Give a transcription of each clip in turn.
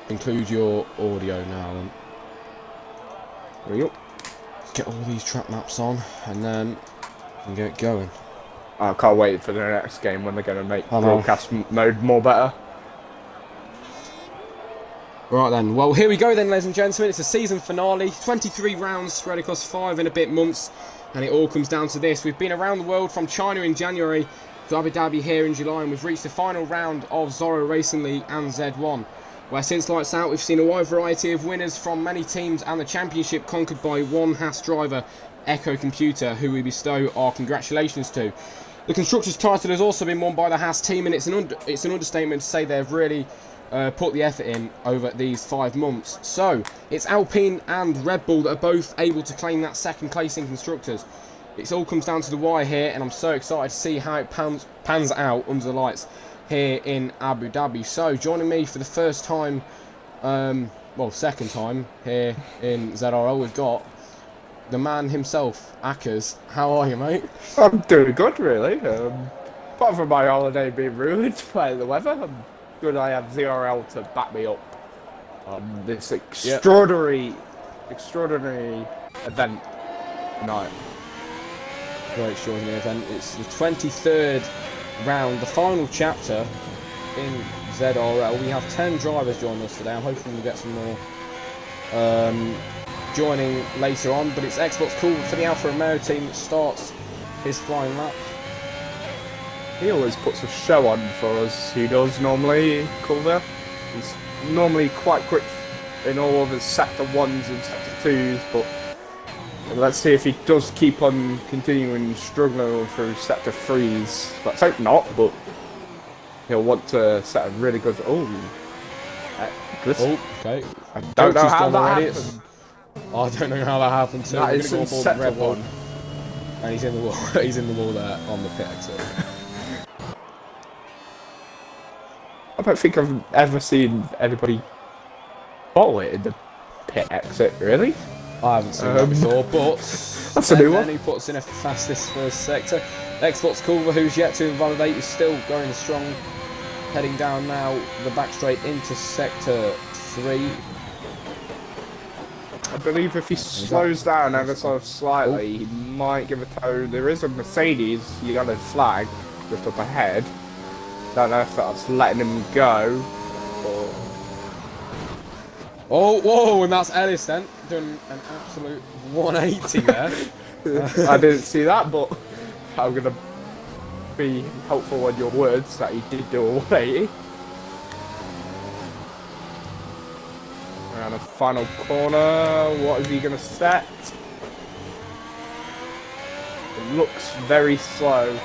include your audio now then. Hurry up. Get all these track maps on and then we can get going. I can't wait for the next game when they're going to make I know. broadcast mode more better. Right then, well here we go then, ladies and gentlemen. It's a season finale, 23 rounds spread across 5 and a bit months, and it all comes down to this. We've been around the world from China in January to Abu Dhabi here in July, and we've reached the final round of ZRL Racing League and Z1, where since lights out we've seen a wide variety of winners from many teams, and the championship conquered by one Haas driver, Echo Computer, who we bestow our congratulations to. The Constructors' title has also been won by the Haas team, and it's an understatement to say they've really put the effort in over these 5 months. So it's Alpine and Red Bull that are both able to claim that second place in Constructors. It all comes down to the wire here, and I'm so excited to see how it pans out under the lights here in Abu Dhabi. So joining me for the first time, well, second time here in ZRL, we've got the man himself, Akers. How are you, mate? I'm doing good, really. Apart from my holiday being ruined by the weather, I'm good. I have ZRL to back me up on this extraordinary event tonight. Very extraordinary event. It's the 23rd round, the final chapter in ZRL. We have 10 drivers joining us today. I'm hoping we'll get some more joining later on, but it's Xbox Cool for the Alfa Romeo team that starts his flying lap. He always puts a show on for us. He does normally, Culver. He's normally quite quick in all of his sector 1s and sector 2s, but let's see if he does keep on continuing struggling through sector 3s. Let's hope not, but he'll want to set a really good... Oh, okay. I don't know how that happened. I don't know how that happened too. That is in sector 1. And he's in the wall. He's in the wall there on the pit exit. I don't think I've ever seen anybody bottle it in the pit exit, really. I haven't seen that before, but that's a new one. He puts in a fastest first sector. Xbox Culver, who's yet to invalidate, is still going strong, heading down now the back straight into sector 3. I believe if he slows down ever so slightly, he might give a toe. There is a Mercedes yellow flag just up ahead. Don't know if that's letting him go. Or... Oh, whoa, and that's Ellis then, doing an absolute 180 there. I didn't see that, but I'm going to be helpful on your words that he did do a 180. And a final corner, what is he going to set? It looks very slow.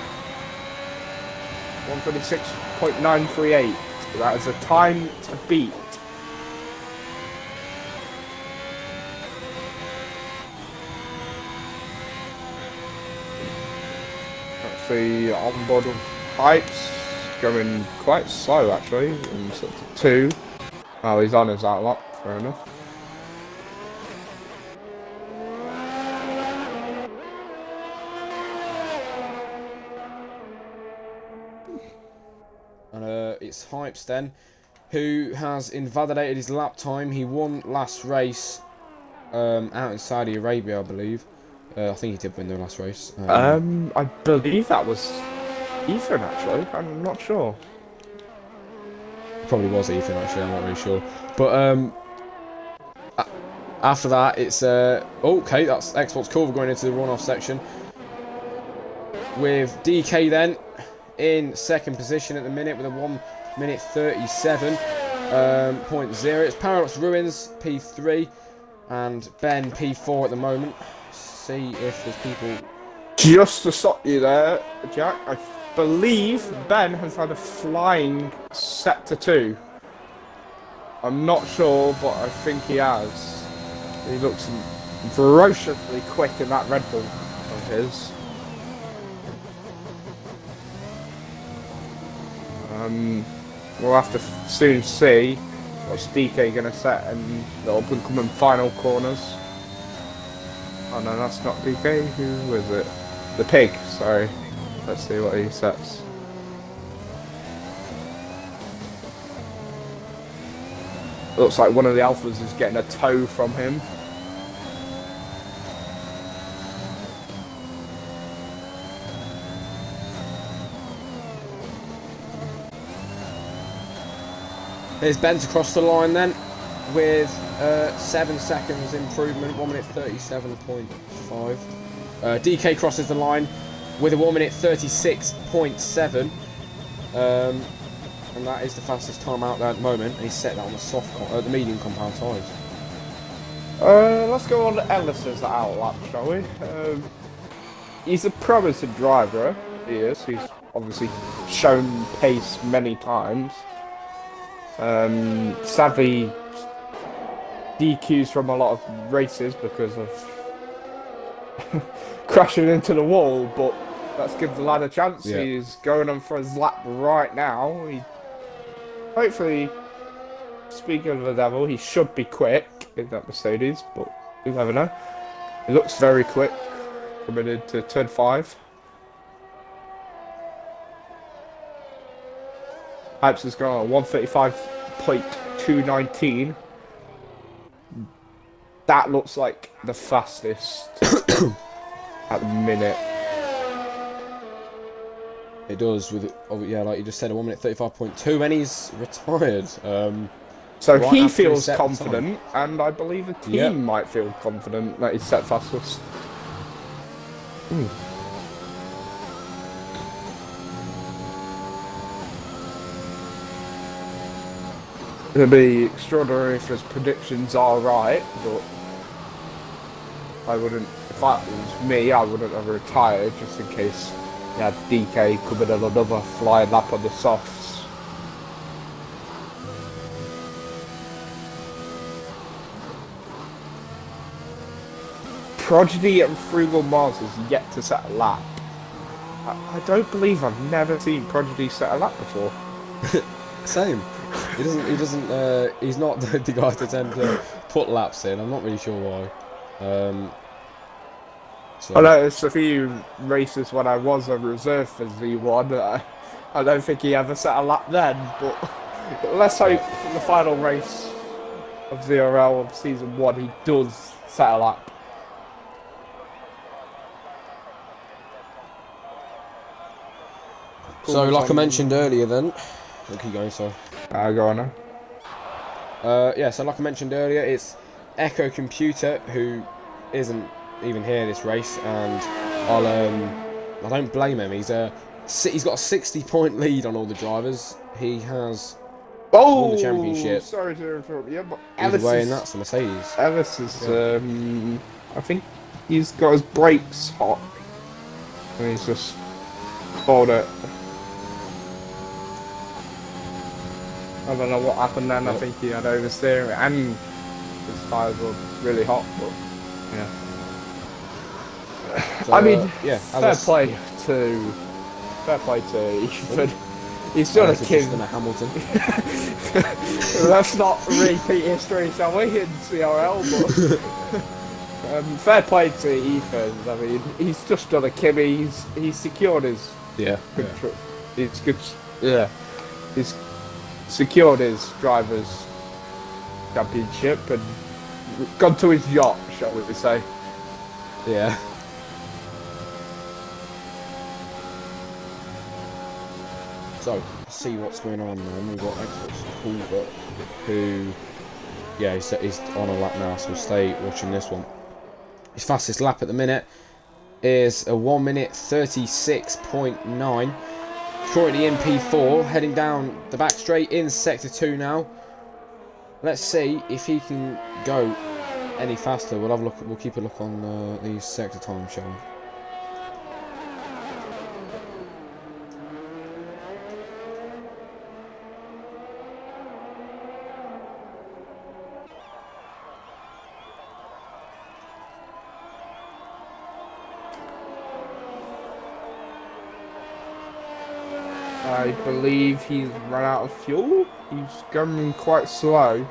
126.938. That is a time to beat. Let's see, onboard of pipes going quite slow actually in sector 2. Oh, he's on his outlock, fair enough. And it's Hypes then, who has invalidated his lap time. He won last race out in Saudi Arabia, I believe. I think he did win the last race. I believe that was Ethan actually. I'm not sure. Probably was Ethan actually. I'm not really sure. But after that, it's okay. That's Xbox Culver going into the runoff section with DK then in second position at the minute with a 1:37.0. It's Paradox Ruins P3 and Ben P4 at the moment. See if there's people. Just to stop you there, Jack, I believe Ben has had a flying sector 2. I'm not sure, but I think he has. He looks ferociously quick in that Red Bull of his. We'll have to soon see what's DK going to set in the up and coming final corners. Oh no, that's not DK. Who is it? The pig. Sorry. Let's see what he sets. Looks like one of the Alphas is getting a tow from him. There's Bent across the line then, with 7 seconds improvement, 1 minute 37.5. DK crosses the line with a 1 minute 36.7. And that is the fastest time out there at the moment. And he's set that on the medium compound tyres. Let's go on to Ellis's outlap, shall we? He's a promising driver. He is. He's obviously shown pace many times. Sadly, DQs from a lot of races because of crashing into the wall, but let's give the lad a chance. Yeah. He's going on for his lap right now. Hopefully, speaking of the devil, he should be quick in that Mercedes, but you never know. He looks very quick coming into turn 5. Hypes has gone on 135.219. That looks like the fastest at the minute. It does, with yeah, like you just said, a 1 minute 35.2, and he's retired. So right he after feels set confident, and I believe the team might feel confident that he's set fastest. It'll be extraordinary if his predictions are right, but I wouldn't. If that was me, I wouldn't have retired just in case he had DK coming on another flying lap on the softs. Prodigy and Frugal Mars has yet to set a lap. I don't believe I've never seen Prodigy set a lap before. Same. He doesn't. He's not the guy to tend to put laps in. I'm not really sure why. So. I noticed a few races when I was a reserve for Z1. I don't think he ever set a lap then, but let's hope for the final race of ZRL of Season 1 he does set a lap. So, like I mentioned earlier, then. I'll keep going, sorry. Go on now. Yeah, so like I mentioned earlier, it's Echo Computer who isn't even here this race, and I don't blame him. He's got a 60-point lead on all the drivers. He has won the championship. Sorry to interrupt you, but Either way, and that's the Mercedes. Ellis is, I think he's got his brakes hot, and he's just pulled it. I don't know what happened then. I think he had oversteer and his tyres were really hot, but yeah. So, I mean, yeah, fair play to Ethan. He's done a kid. Hamilton. Let's not repeat history, shall we, in CRL? But fair play to Ethan. I mean, he's just done a Kimmy. He's secured his control. It's good. Yeah, he's secured his drivers' championship and gone to his yacht, shall we say? Yeah. So, let's see what's going on then. We've got Xbox Culver, who, yeah, he's on a lap now, so we'll stay watching this one. His fastest lap at the minute is a 1 minute 36.9. Currently in P4, heading down the back straight in Sector 2 now. Let's see if he can go any faster. We'll have a look. We'll keep a look on these sector time, shall we? I believe he's run out of fuel. He's going quite slow.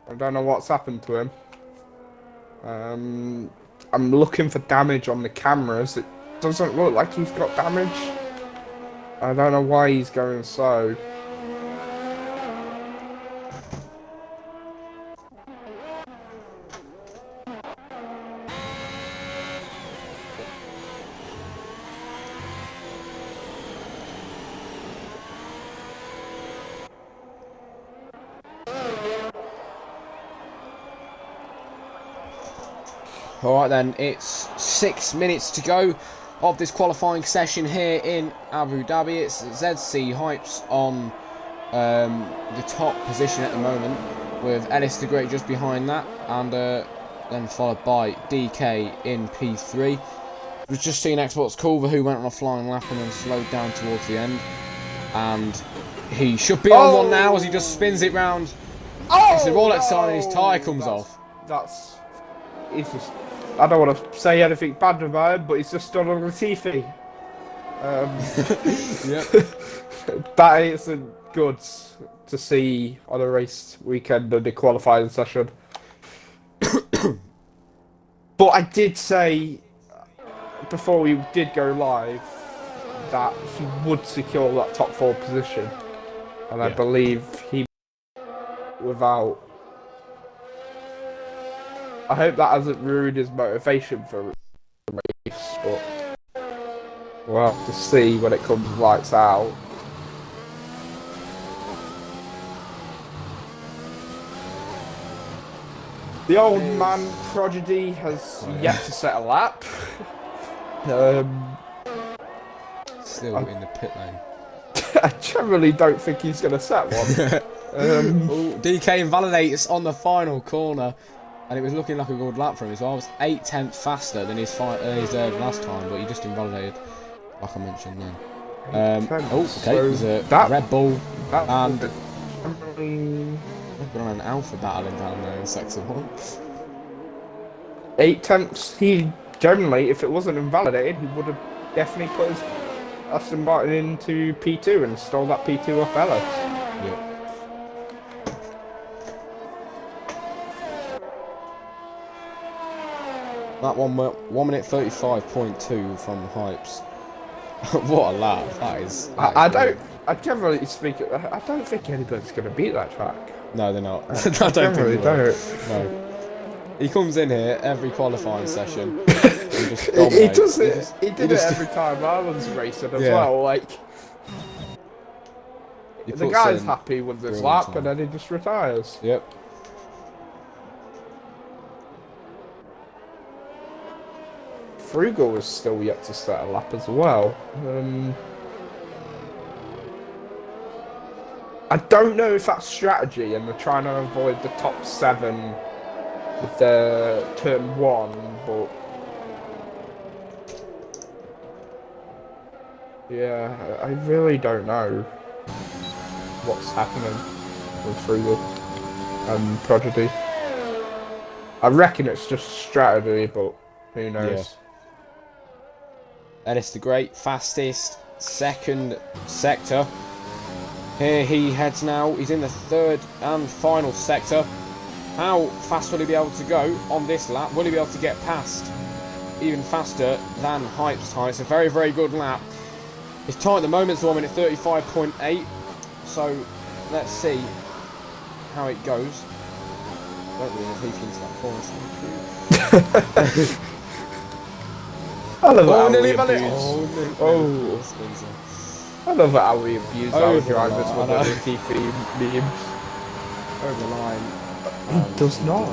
I don't know what's happened to him. I'm looking for damage on the cameras. It doesn't look like he's got damage. I don't know why he's going slow. Alright then, it's 6 minutes to go of this qualifying session here in Abu Dhabi. It's ZC Hypes on the top position at the moment, with Ellis the Great just behind that, and then followed by DK in P3. We've just seen Xbox Culver, who went on a flying lap and then slowed down towards the end, and he should be on one now as he just spins it round. It's the Rolex sign and his tyre comes off. It's just, I don't want to say anything bad about him, but he's just done on Latifi. Yep. That isn't good to see on a race weekend and the qualifying session. But I did say before we did go live that he would secure that top 4 position, and I believe he without. I hope that hasn't ruined his motivation for the race, but we'll have to see when it comes lights out. The old man prodigy has yet to set a lap. Still in the pit lane. I generally don't think he's going to set one. DK invalidates on the final corner, and it was looking like a good lap for him as well. I was 8/10 faster than his last time, but he just invalidated, like I mentioned then. There's a Red Bull and we've got an Alpha battling down there in Sector 1. 8/10. He generally, if it wasn't invalidated, he would have definitely put his Aston Martin into P2 and stole that P2 off Ellis. Yeah. That 1 minute 35.2 from Hypes. What a lap! That is. I generally speak. I don't think anybody's going to beat that track. No, they're not. I don't think they will. No. He comes in here every qualifying session. He does it. He did it every time I was racing as well. Like the guy's happy with this lap, and then he just retires. Yep. Frugal is still yet to set a lap as well. I don't know if that's strategy and they're trying to avoid the top 7 with the turn 1, but yeah, I really don't know what's happening with Frugal and Prodigy. I reckon it's just strategy, but who knows? Yeah. Ellis the Great, fastest, second sector. Here he heads now. He's in the 3rd and final sector. How fast will he be able to go on this lap? Will he be able to get past even faster than Hype's time? It's a very, very good lap. His time at the moment is 1 minute 35.8. So let's see how it goes. Don't really want to leave into that corner. I love how we abuse. I love how we abuse our drivers with the Latifi memes. Over the line. He does not.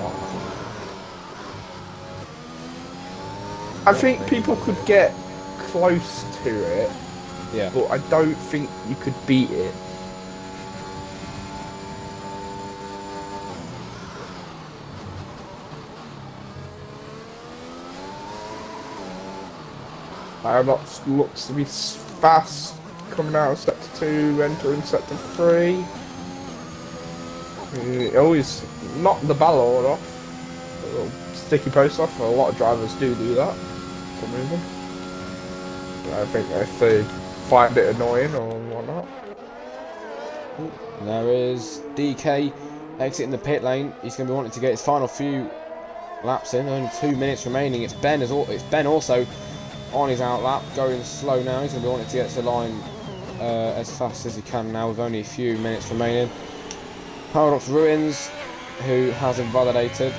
I think people could get close to it, but I don't think you could beat it. Aeronox looks to be fast, coming out of sector 2, entering sector 3. Always knocked the ballot off, a little sticky post off. A lot of drivers do that for some reason. I think if they find it annoying or whatnot. There is DK exiting the pit lane. He's going to be wanting to get his final few laps in. Only 2 minutes remaining. It's Ben also on his outlap, going slow now. He's going to be wanting to get to the line as fast as he can now with only a few minutes remaining. Paradox Ruins, who has invalidated.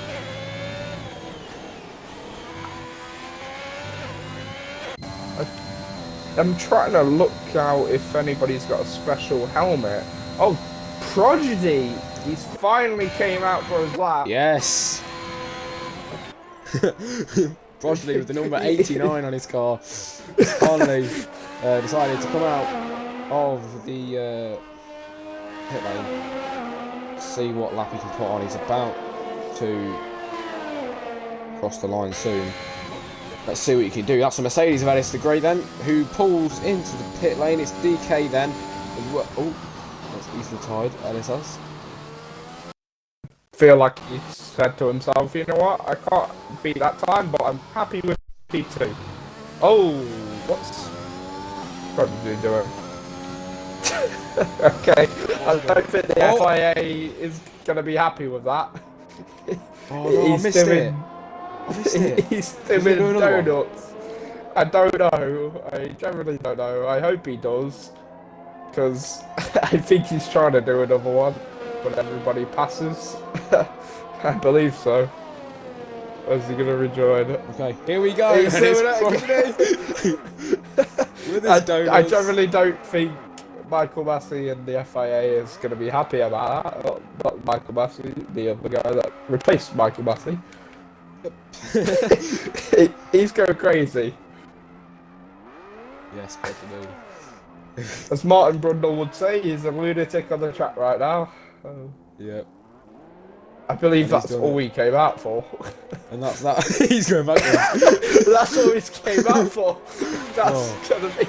I'm trying to look out if anybody's got a special helmet. Oh, Prodigy! He's finally came out for his lap. Yes. Progeny with the number 89 on his car finally decided to come out of the pit lane, see what lap he can put on. He's about to cross the line soon. Let's see what he can do. That's a Mercedes of Alistair Gray then, who pulls into the pit lane. It's DK then as well. Oh, he's retired, Ellis has. Feel like he said to himself, you know what, I can't beat that time, but I'm happy with P2. Oh, what's Prodigy doing? Okay, I don't think the FIA is going to be happy with that. Oh no, I missed it. He's doing donuts. I don't know. I generally don't know. I hope he does, because I think he's trying to do another one when everybody passes. I believe so. Is he gonna rejoin it? Okay, here we go. With his donuts. I generally don't think Michael Massey and the FIA is going to be happy about that. Not Michael Massey, the other guy that replaced Michael Massey. He's going crazy. Yes, definitely. As Martin Brundle would say, he's a lunatic on the track right now. Yep. I believe that's all he came out for. And that's that. He's going back there. That's all he came out for. That's gonna be.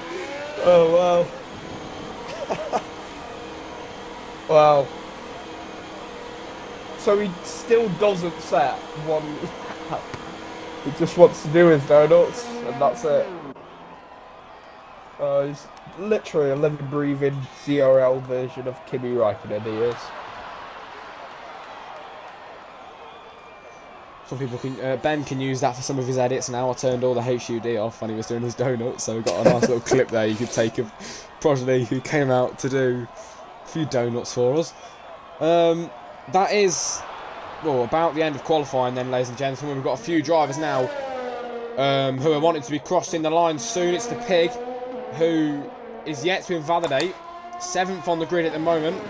Oh well. Well. So he still doesn't set one lap. He just wants to do his donuts, and that's it. He's literally a living, breathing ZRL version of Kimi Räikkönen, he is. Some people can, Ben can use that for some of his edits now. I turned all the HUD off when he was doing his donuts, so we've got a nice little clip there you could take of Progeny, who came out to do a few donuts for us. That is, well, about the end of qualifying then, ladies and gentlemen. We've got a few drivers now who are wanting to be crossing the line soon. It's the Pig, who is yet to invalidate. 7th on the grid at the moment.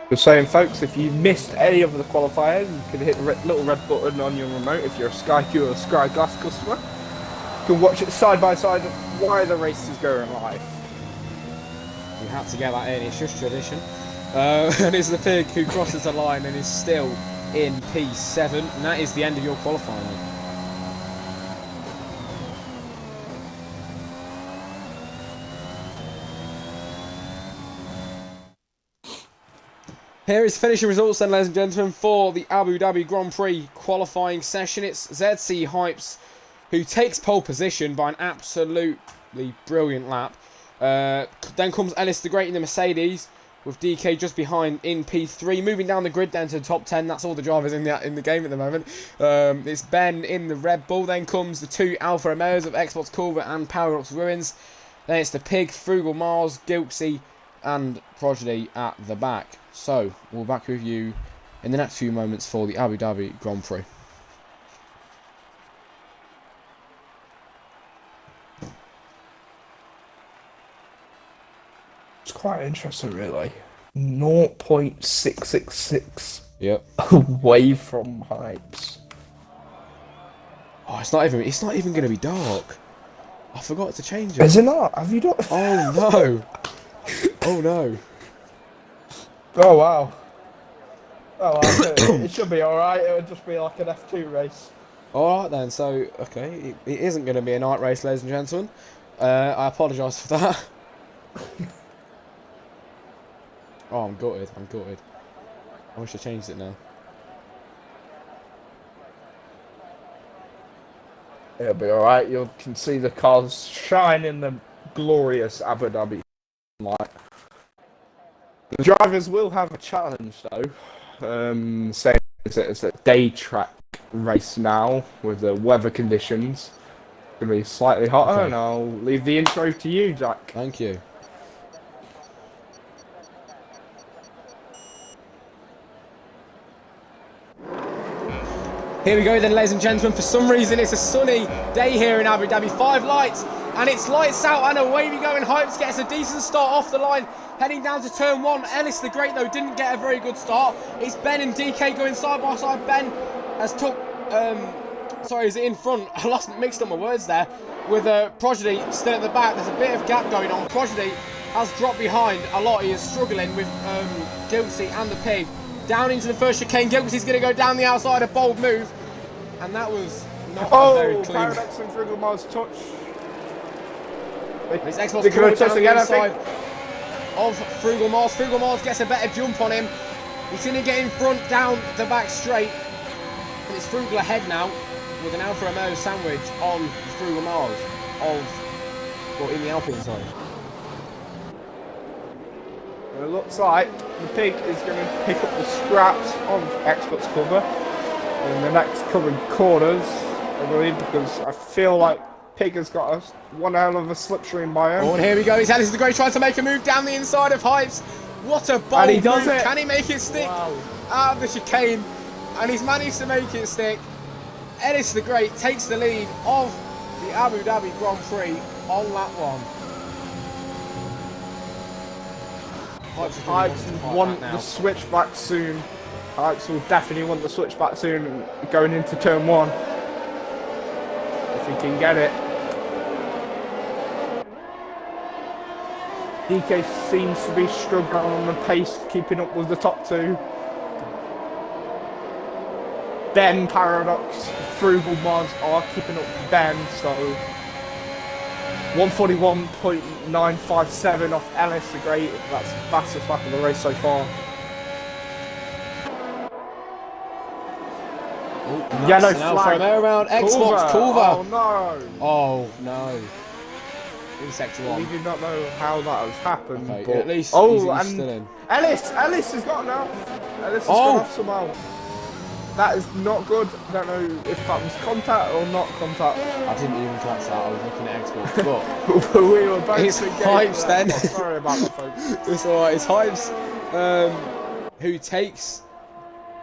Just saying, folks, if you missed any of the qualifiers, you can hit the little red button on your remote if you're a Sky Q or a Sky Glass customer. You can watch it side by side while the race is going live. We had to get that in, it's just tradition. And it's the Pig who crosses the line and is still in P7, and that is the end of your qualifying. Here is finishing results then, ladies and gentlemen, for the Abu Dhabi Grand Prix qualifying session. It's ZC Hypes who takes pole position by an absolutely brilliant lap. Then comes Ellis the Great in the Mercedes, with DK just behind in P3. Moving down the grid down to the top 10. That's all the drivers in the game at the moment. It's Ben in the Red Bull. Then comes the 2 Alfa Romeos of Xbox Culver and Paradox Ruins. Then it's the Pig, Frugal Mars, Gilksy, and Progeny at the back. So, we'll be back with you in the next few moments for the Abu Dhabi Grand Prix. It's quite interesting, really. 0.666 away from Hypes. Oh, it's not even going to be dark. I forgot to change it. Is it not? Have you not? Oh no! Oh no! Oh wow! Oh wow! It should be all right. It would just be like an F2 race. All right then. So okay, it isn't going to be a night race, ladies and gentlemen. I apologise for that. Oh, I'm gutted. I'm gutted. I wish I changed it now. It'll be all right. You can see the cars shine in the glorious Abu Dhabi light. The drivers will have a challenge though, saying it's a day track race now with the weather conditions. It's going to be slightly hotter, okay. And I'll leave the intro to you, Jack. Thank you. Here we go then, ladies and gentlemen. For some reason, it's a sunny day here in Abu Dhabi. 5 lights, and it's lights out, and away we go. And Hypes gets a decent start off the line, heading down to turn 1. Ellis the Great, though, didn't get a very good start. It's Ben and DK going side by side. Ben has took, sorry, is it in front? I mixed up my words there. With Prodigy still at the back, there's a bit of gap going on. Prodigy has dropped behind a lot. He is struggling with Gilsey and the Pig. Down into the first chicane. Gilsey's going to go down the outside, a bold move. And that was not a very clean... Paradox and Frugal Mars touch. His Xbox going down the inside of Frugal Mars. Frugal Mars gets a better jump on him. He's going to get in front, down the back straight. And it's Frugal ahead now with an Alfa Romeo sandwich on Frugal Mars in the Alpine zone. It looks like the Pig is going to pick up the scraps of Xbox cover in the next coming corners, I believe, because I feel like Pig has got one hell of a slipstream by him. Oh, and here we go. He's Alice the Great trying to make a move down the inside of Hypes. What a bold move. Can he make it stick out of the chicane? And he's managed to make it stick. Ellis the Great takes the lead of the Abu Dhabi Grand Prix on lap 1. Hypes want the switchback soon. Hypes will definitely want the switchback soon going into turn 1. If he can get it. DK seems to be struggling on the pace, keeping up with the top 2. Ben, Paradox, Frugal Mars are keeping up with Ben, so 141.957 off Ellis the Great. That's the fastest lap of the race so far. Yellow flag. Around Xbox Culver. Oh no! Oh no! In sector 1. We do not know how that has happened. Okay, but at least he's still in. Ellis has got enough. Ellis has gone off somehow. That is not good. I don't know if that was contact or not contact. I didn't even catch that. I was looking at Xbox, but we were both. It's Hypes then. Oh, sorry about that, folks. It's alright. It's Hypes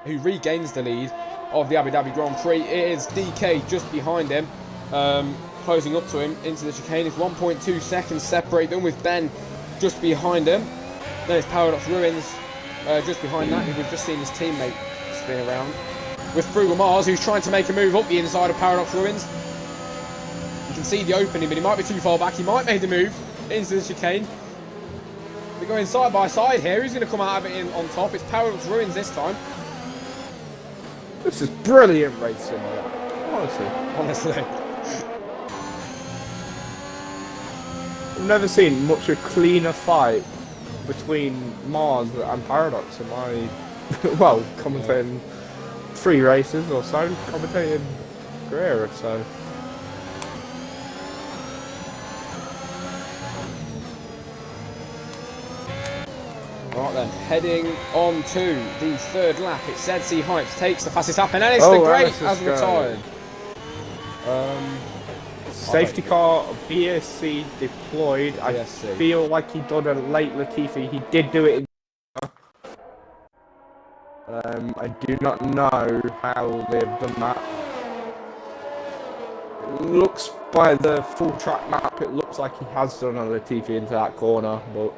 who regains the lead of the Abu Dhabi Grand Prix. It is DK just behind him, closing up to him into the chicane. It's 1.2 seconds separate them, with Ben just behind him. Then it's Paradox Ruins just behind that. We've just seen his teammate spin around. With Frugal Mars, who's trying to make a move up the inside of Paradox Ruins. You can see the opening, but he might be too far back. He might make the move into the chicane. They're going side by side here. Who's going to come out of it on top? It's Paradox Ruins this time. This is brilliant racing, honestly. I've never seen much a cleaner fight between Mars and Paradox in my, commentating 3 races or so, commentating career, so. Right then, heading on to the 3rd lap. It's ZC Hypes takes the fastest lap, and Ellis the Great has retired. Safety car, BSC deployed. BSC. I feel like he done a late Latifi. He did do it in... I do not know how they've done that. It looks, by the full track map, it looks like he has done a Latifi into that corner, but...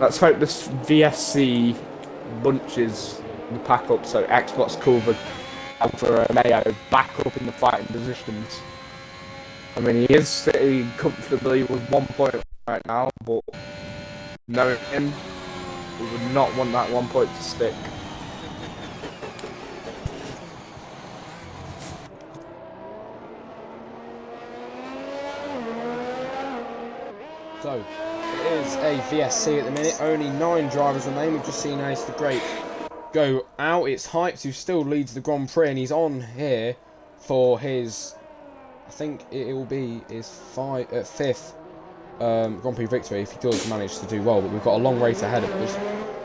Let's hope this VSC bunches the pack up so Xbox Culver Alfa Romeo back up in the fighting positions. I mean, he is sitting comfortably with 1 point right now, but knowing him, we would not want that 1 point to stick. So, it is a VSC at the minute. Only 9 drivers remain. We've just seen Ace the Great go out. It's Hypes who still leads the Grand Prix, and he's on here for his, I think it will be his 5th Grand Prix victory if he does manage to do well. But we've got a long race ahead of us.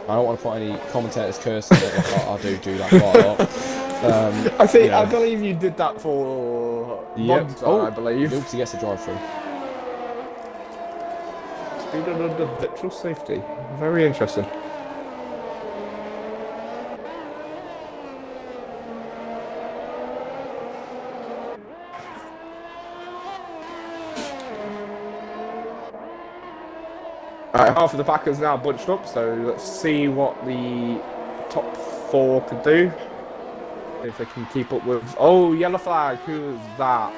I don't want to put any commentators' curses on it. I do that quite a lot. I believe you did that for Monza, I believe. He gets a drive through. Speed under virtual safety. Very interesting. Alright, half of the pack is now bunched up, so let's see what the top 4 could do. If they can keep up with... Oh, yellow flag. Who is that?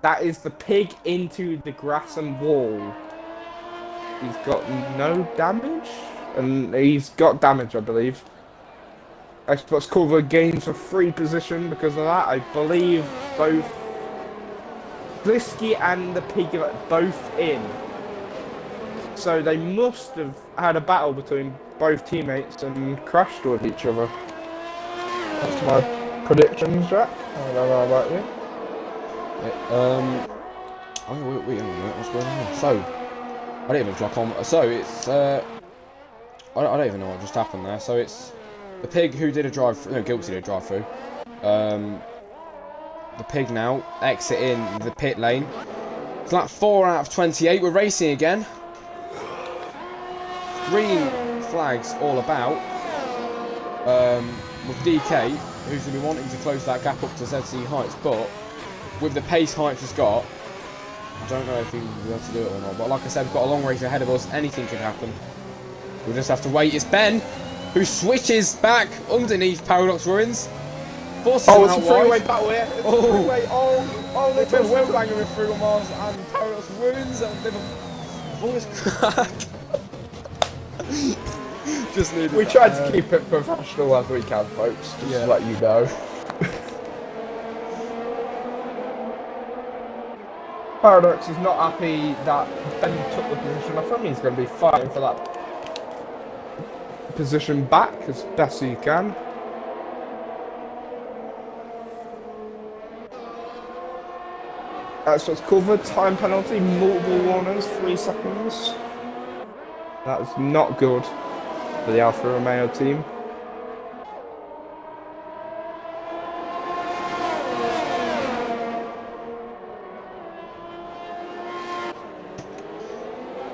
That is the pig into the grass and wall. He's got no damage? And he's got damage, I believe. Xbox Cover gains a free position because of that. I believe both Blisky and the pig are both in. So they must have had a battle between both teammates and crashed with each other. That's my predictions, Jack. I don't know about you. Wait a minute, what's going on here? So, I didn't even clock on. So, it's, I don't even know what just happened there. So, it's the pig who did a drive-through, no, Guilty did a drive-through. The pig now, exiting the pit lane. It's like 4 out of 28, we're racing again. Green flags all about. With DK, who's going to be wanting to close that gap up to ZC Heights, but with the pace Heights has got, I don't know if he'll be able to do it or not. But like I said, we've got a long race ahead of us. Anything can happen. We'll just have to wait. It's Ben who switches back underneath Paradox Ruins. Forces him it's out a freeway wide. battle here. It's Oh. a freeway. Oh, It's been wheel banging with Frugal Mars and Paradox Ruins. Voice crack. Just needed We that. tried to keep it professional as we can, folks. Just to let you know. Paradox is not happy that Ben took the position off him. He's going to be fighting for that position back as best he can. That's what's covered. Time penalty, multiple warnings, 3 seconds. That is not good for the Alfa Romeo team.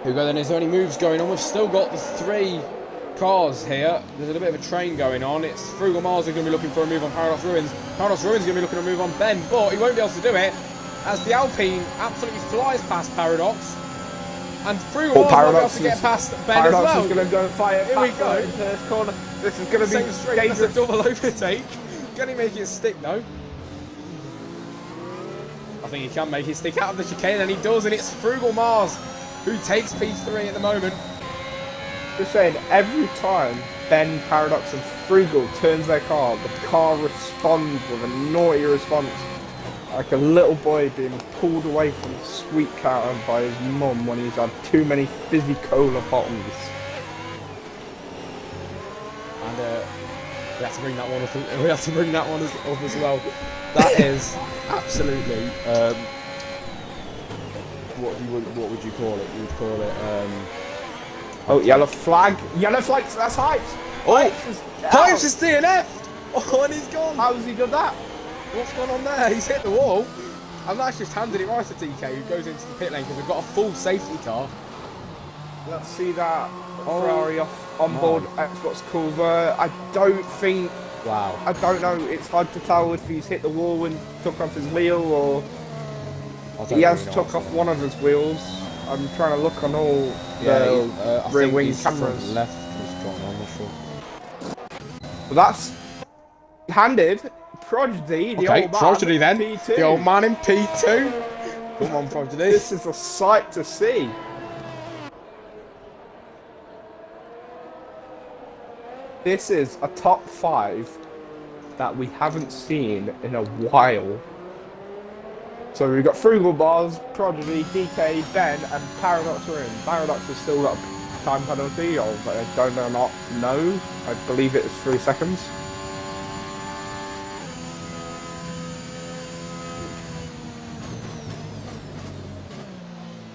Here we go then, is there any moves going on? We've still got the 3 cars here. There's a little bit of a train going on. It's Frugal Mars who's going to be looking for a move on Paradox Ruins. Paradox Ruins is going to be looking for a move on Ben, but he won't be able to do it as the Alpine absolutely flies past Paradox. And Frugal Mars won't be able to get past Ben Paradox as well. is going to go and fire Here we back go. into this corner. This is going to be Straight, that's a double overtake. Can he make it stick though? I think he can make it stick out of the chicane, and he does, and it's Frugal Mars who takes P3 at the moment. Just saying, every time Ben, Paradox and Frugal turns their car, the car responds with a naughty response. Like a little boy being pulled away from the sweet car by his mum when he's had too many fizzy cola bottoms. And we have to bring that one up. We have to bring that one up as well. That is absolutely what would you call it? You would call it. Oh, yellow flag! Yellow flag! That's Hypes. Hypes is DNF'd. Oh, and he's gone. How has he done that? What's going on there? He's hit the wall. And that's just handed it right to DK, who goes into the pit lane because we've got a full safety car. Let's see that Ferrari off onboard Xbox cover. I don't think. Wow. I don't know. It's hard to tell if he's hit the wall and took off his wheel or he has took off one of his wheels. I'm trying to look on all the rear wing cameras. Left was gone, I'm not sure. But that's handed Prodigy, the old man Prodigy then. P2. The old man in P2. Come on, Prodigy. This is a sight to see. This is a top 5 that we haven't seen in a while. So we've got Frugal Bars, Prodigy, DK, Ben, and Paradox are in. Paradox has still got a time penalty of, I don't know, I believe it is 3 seconds.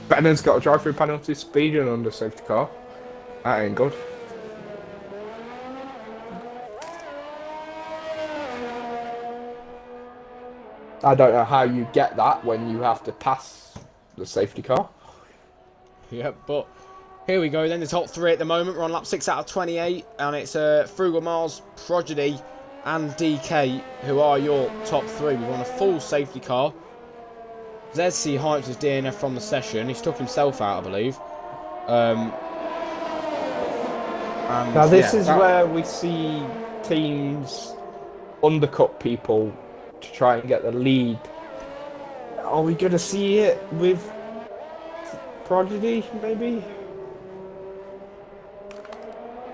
Ben has got a drive-through penalty, speeding under safety car. That ain't good. I don't know how you get that when you have to pass the safety car. Yeah, but here we go then, the top 3 at the moment. We're on lap 6 out of 28, and it's Frugal Mars, Prodigy, and DK, who are your top 3. We've on a full safety car. ZC Hypes is DNF from the session. He's took himself out, I believe. And Now this yeah, is where we see teams undercut people to try and get the lead. Are we going to see it with Prodigy, maybe?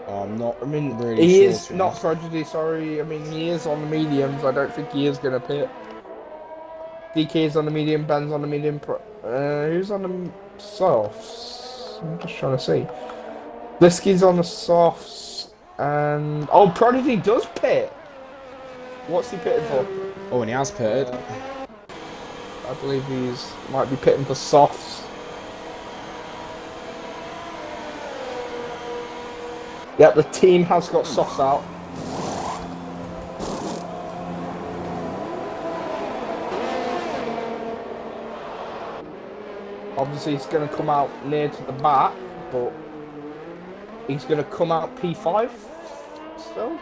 I'm not. I mean, really he sure, is not Prodigy, sorry. I mean, he is on the mediums. I don't think he is going to pit. DK is on the medium, Ben's on the medium. Who's on the softs? I'm just trying to see. Blisky's on the softs, and oh, Prodigy does pit. What's he pitting for? Oh, and he has pitted. I believe he's might be pitting for softs. Yep, the team has got softs out. Obviously, he's going to come out near to the back, but he's going to come out P5 still.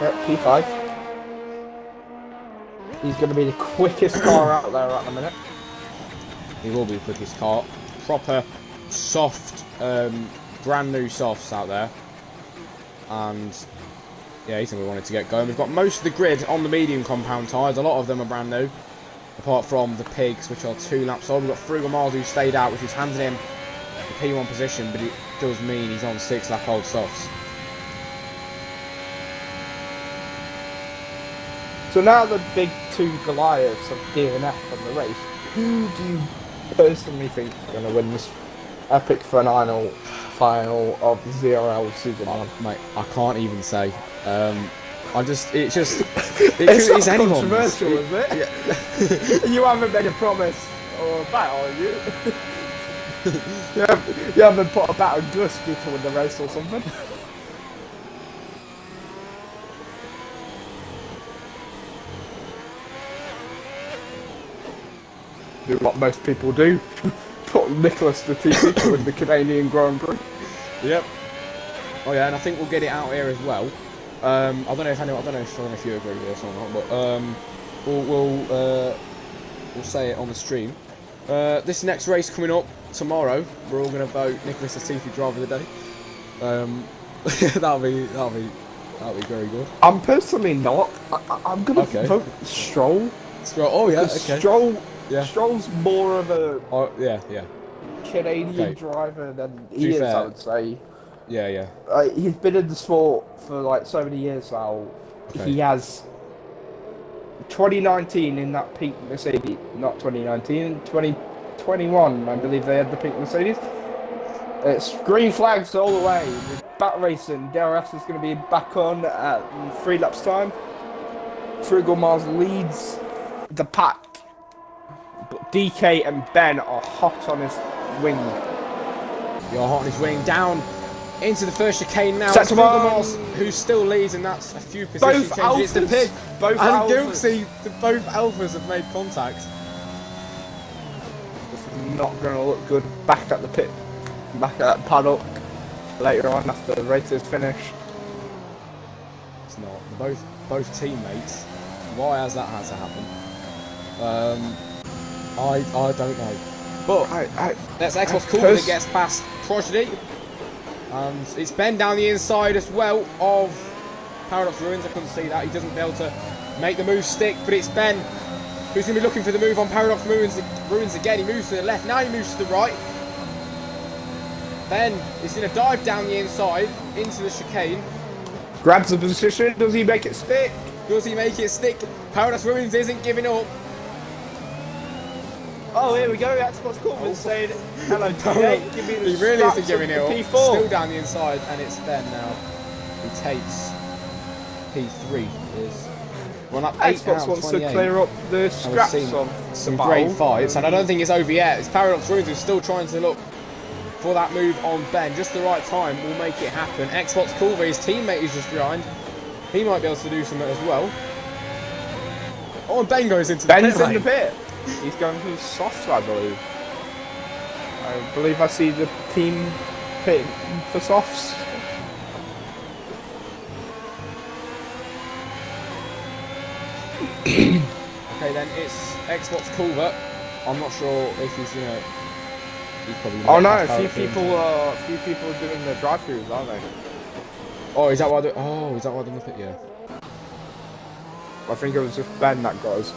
Yep, P5. He's going to be the quickest car out there at the minute. He will be the quickest car. Proper soft, brand new softs out there. And yeah, he's going to be wanting to get going. We've got most of the grid on the medium compound tyres. A lot of them are brand new. Apart from the pigs, which are 2 laps old. We've got Frugal Mars who stayed out, which is handing him the P1 position, but it does mean he's on 6 lap old softs. So now the big 2 Goliaths of DNF from the race, who do you personally think is going to win this epic final of ZRL Z1? Mate, I can't even say. It's It's not anyone. controversial, is it? Yeah. You haven't made a promise or a bet, are you? you haven't put a bet on Gusky to win the race or something? Do what most people do. Put Nicholas the TC to win the Canadian Grand Prix. Yep. Oh yeah, and I think we'll get it out here as well. I don't know if you agree with this or not, but we'll say it on the stream. This next race coming up tomorrow, we're all going to vote Nicholas Latifi driver of the day. that'll be very good. I'm personally not. I'm going to vote Stroll. Oh yeah, okay. Stroll's more of a yeah. Canadian driver than he is, I would say. Yeah. He's been in the sport for like so many years now. Okay. He has 2019 in that pink Mercedes, not 2019, 2021, I believe they had the pink Mercedes. It's green flags all the way. With back racing, DRS is going to be back on at 3 laps time. Frugal Mars leads the pack, but DK and Ben are hot on his wing. You're hot on his wing, down into the first chicane now. It's Frugal Mars who still leads, and that's a few position both changes. Alphas, It's both and Gilksy, both Alphas have made contact. It's not going to look good back at the pit, back at that paddock later on after the race is finished. It's not. Both teammates. Why has that had to happen? I don't know. But that's Xbox Cool that gets past Prodigy. And it's Ben down the inside as well of Paradox Ruins. I couldn't see that. He doesn't be able to make the move stick, but it's Ben who's going to be looking for the move on Paradox Ruins again. He moves to the left. Now he moves to the right. Ben is going to dive down the inside into the chicane. Grabs the position. Does he make it stick? Does he make it stick? Paradox Ruins isn't giving up. Oh, here we go. That's what's cool. Saying, hello, T8. Give me the He really isn't giving it up. P4. Still down the inside, and it's Ben now. He takes P3. Is well, up 8 Xbox wants to clear up the scraps of some great fights, and I don't think it's over yet. It's Paradox Ruins who's still trying to look for that move on Ben. Just the right time will make it happen. Xbox Culver, his teammate is just behind. He might be able to do something as well. Oh, and Ben goes into the pit. Ben's in the pit. He's going for the softs, I believe I see the team pit for softs. Okay, then it's Xbox Culver. I'm not sure if he's going to He's probably Oh gonna no, get a past few Paradox people are doing the drive-throughs, aren't they? Oh, is that why? Oh, is that why they're in the pit? Yeah. I think it was just Ben that got us.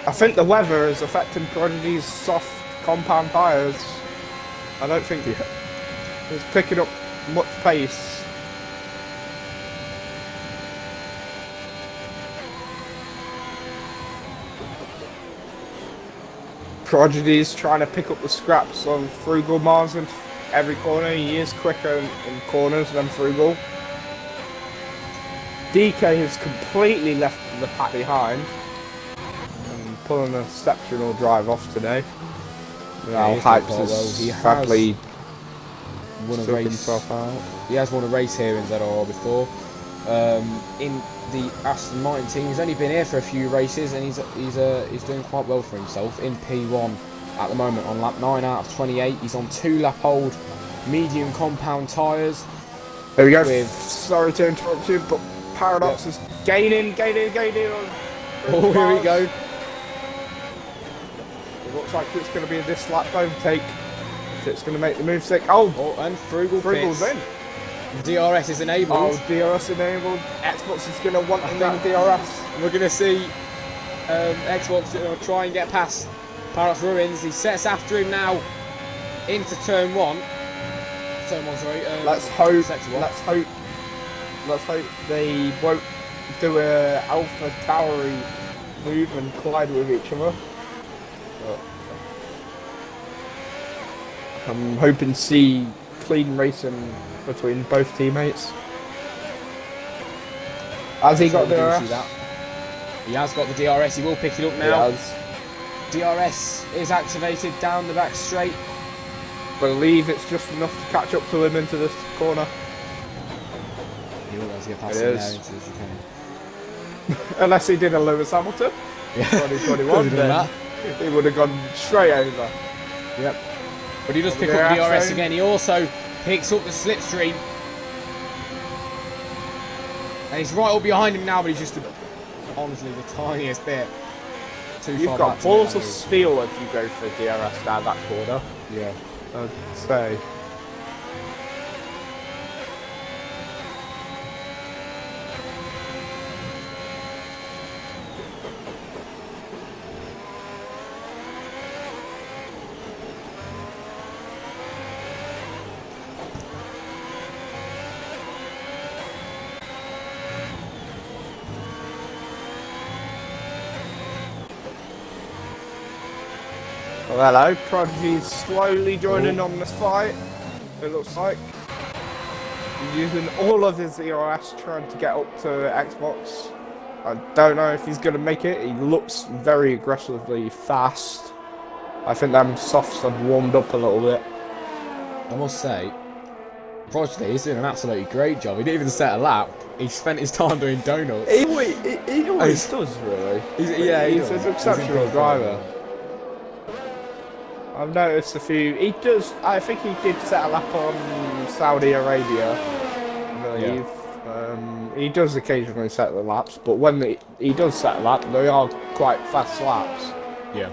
I think the weather is affecting Prodigy's soft compound tyres. I don't think it's picking up much pace. Prodigy's trying to pick up the scraps of Frugal Mars in every corner. He is quicker in corners than Frugal. DK has completely left the pack behind and pulling a exceptional drive off today. Now Hypes is sadly won a race. He has won a race here in ZRL before. In the Aston Martin team, he's only been here for a few races, and he's doing quite well for himself in P1 at the moment on lap 9 out of 28. He's on 2-lap old medium compound tyres. There we go. Sorry to interrupt you, but Paradox is gaining. Oh, here we go. It looks like it's going to be this lap overtake. It's going to make the move sick. Oh, and Frugal's pits. In. DRS is enabled. Oh, DRS enabled. Xbox is going to want that DRS. We're going to see Xbox try and get past Paradox Ruins. He sets after him now into turn 1. Turn 1, sorry. Let's hope they won't do a Alpha Towery move and collide with each other. But I'm hoping to see clean racing between both teammates. Has he got the DRS? He has got the DRS. He will pick it up now. DRS is activated down the back straight. Believe it's just enough to catch up to him into this corner. He always get past him there into the chicane. Unless he did a Lewis Hamilton. Yeah. 2021, then he would have gone straight over. Yep. But he does pick up the DRS again. He also picks up the slipstream. And he's right up behind him now, but he's just honestly the tiniest bit too far. You've got balls of steel if you go for DRS down that corner. Yeah. I'd say. Well, hello, Prodigy's slowly joining on this fight, it looks like. He's using all of his ERS trying to get up to Xbox. I don't know if he's going to make it. He looks very aggressively fast. I think them softs have warmed up a little bit. I must say, Prodigy is doing an absolutely great job. He didn't even set a lap. He spent his time doing donuts. He always does, really. He's an exceptional driver. I've noticed a few. He does. I think he did set a lap on Saudi Arabia, I believe. Yeah. He does occasionally set the laps, but when he does set a lap, they are quite fast laps. Yeah.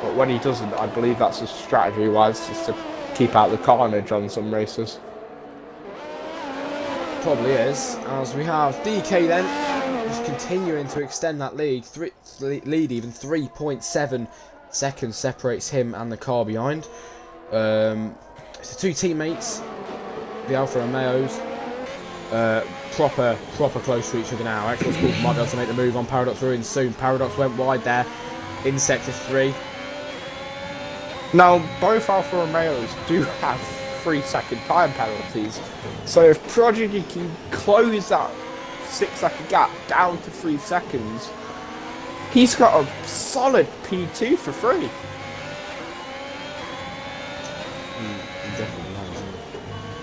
But when he doesn't, I believe that's his strategy-wise, just to keep out the carnage on some races. Probably is. As we have DK then, just continuing to extend that lead. Lead even 3.7. seconds separates him and the car behind. It's the two teammates, the Alfa Romeos, proper close to each other now. Xbox Corp might be able to make the move on Paradox Ruins soon. Paradox went wide there in sector 3. Now, both Alfa Romeos do have 3-second time penalties, so if Prodigy can close that 6-second gap down to 3 seconds, he's got a solid P2 for free. He definitely has.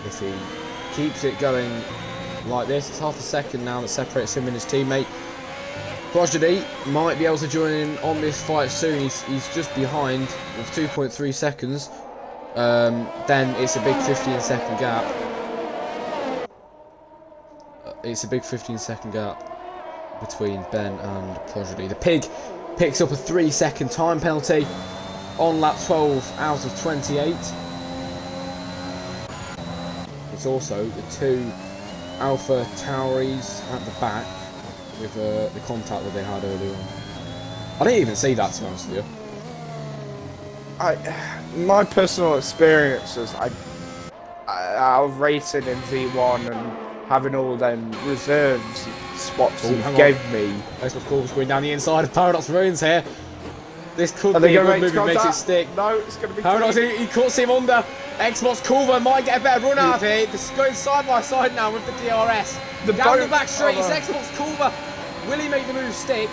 If he keeps it going like this, it's half a second now that separates him and his teammate. Prodigy might be able to join in on this fight soon. He's just behind with 2.3 seconds. Then it's a big 15-second gap. It's a big 15-second gap. between Ben and Prodigy. The Pig picks up a 3-second time penalty on lap 12 out of 28. It's also the 2 Alpha Tauris at the back with the contact that they had earlier on. I didn't even see that, to be honest with you. My personal experiences, I was racing in Z1 and having all them reserves spots gave me. That's of course going down the inside of Paradox Ruins here. This could be a good move if makes it stick. No, it's going to be Paradox, he cuts him under. Xbox Culver might get a better run out of here. This is going side by side now with the DRS. Down the back straight, it's Xbox Culver. Will he make the move stick?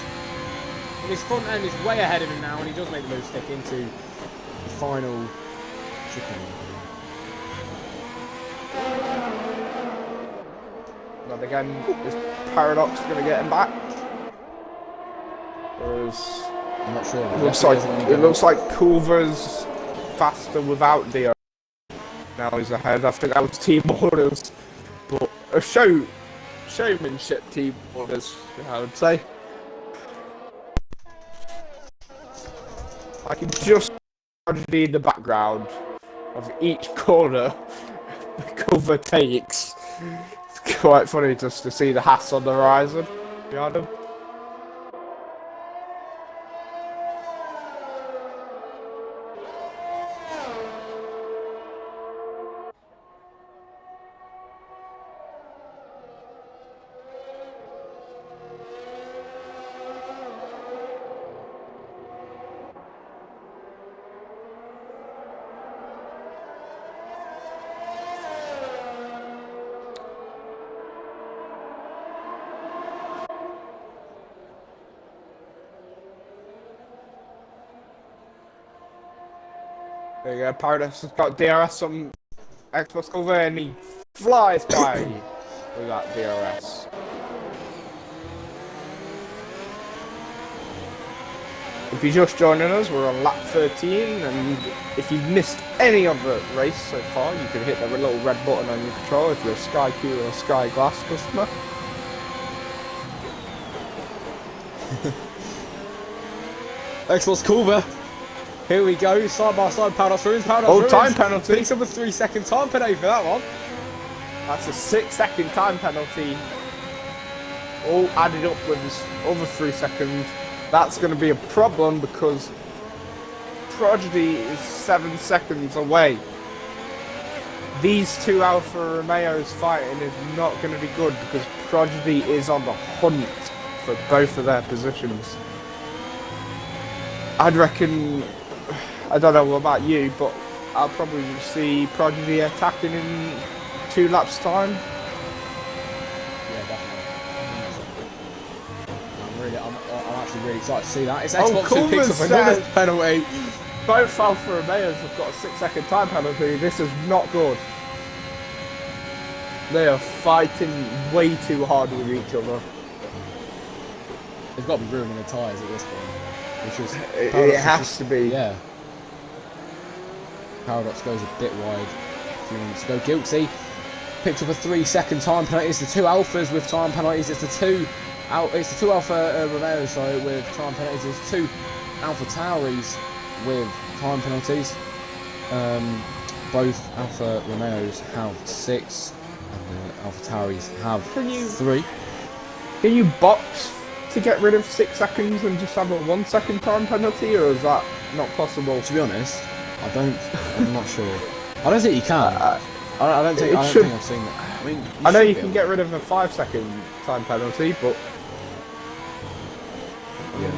And his front end is way ahead of him now, and he does make the move stick into the final chicane. And again, is Paradox going to get him back? I'm not sure. It looks like Culver's faster without DRS. Now he's ahead. I think that was team orders, but a showmanship team orders, I would say. I can just see in the background of each corner the Culver takes. It's quite funny just to see the Haas on the horizon behind him. There you go, Paradox has got DRS on Xbox Culver and he flies by with that DRS. If you're just joining us, we're on lap 13, and if you've missed any of the race so far, you can hit the little red button on your controller if you're a Sky Q or a Sky Glass customer. Xbox Culver. Here we go, side by side, Paradox Ruins. Paradox time penalty. Picks up a 3-second time penalty for that one. That's a 6-second time penalty. All added up with his other 3 seconds. That's going to be a problem because Prodigy is 7 seconds away. These two Alfa Romeos fighting is not going to be good because Prodigy is on the hunt for both of their positions. I'd reckon, I don't know about you, but I'll probably see Prodigy attacking in 2 laps time. Yeah, definitely. I'm actually really excited to see that. It's Xbox who picks up another penalty. Both Alfa Romeos have got a 6-second time penalty. This is not good. They are fighting way too hard with each other. They've got to be ruining the tyres at this point. Which is, it has to be. Yeah. Paradox goes a bit wide. If he wants to go guilty. Picks up a 3-second time penalty. It's the 2 Alphas with time penalties. It's the 2 Alfa Romeos with time penalties. It's 2 Alpha Tauris with time penalties. Both Alfa Romeos have 6, and the Alpha Tauris have 3. Can you box to get rid of 6 seconds and just have a 1-second time penalty, or is that not possible? To be honest, I'm not sure. I don't think you can. I don't think I've seen that. I mean, I know you can get rid of a 5-second time penalty, but yeah.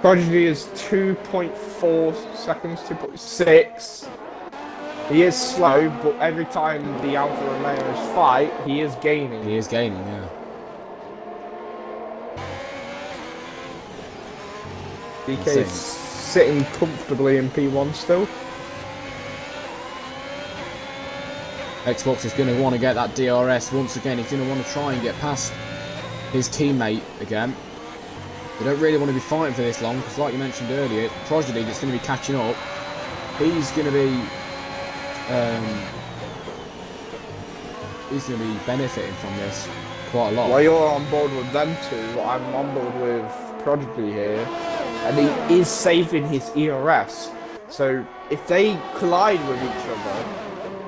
Prodigy is 2.4 seconds, 2.6. He is slow, but every time the Alfa Romeos fight, he is gaining. He is gaining, yeah. DK is sitting comfortably in P1 still. Xbox is going to want to get that DRS once again. He's going to want to try and get past his teammate again. They don't really want to be fighting for this long because, like you mentioned earlier, Prodigy that's going to be catching up. He's going to be benefiting from this. quite a lot. While you're on board with them two, I'm on board with Prodigy here, and he is saving his ERS. So if they collide with each other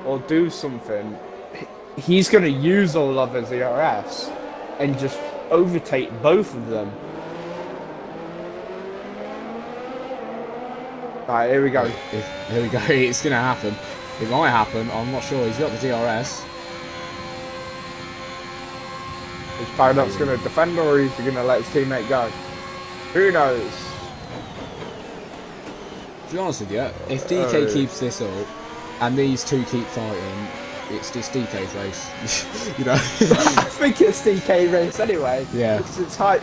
or do something, he's going to use all of his ERS and just overtake both of them. Right, here we go. Here we go. It's going to happen. It might happen. I'm not sure. He's got the DRS. Is Paradox going to defend, or is he going to let his teammate go? Who knows? To be honest with you, if DK keeps this up and these two keep fighting, it's just DK's race. You know. I think it's DK race anyway. Yeah. It's high.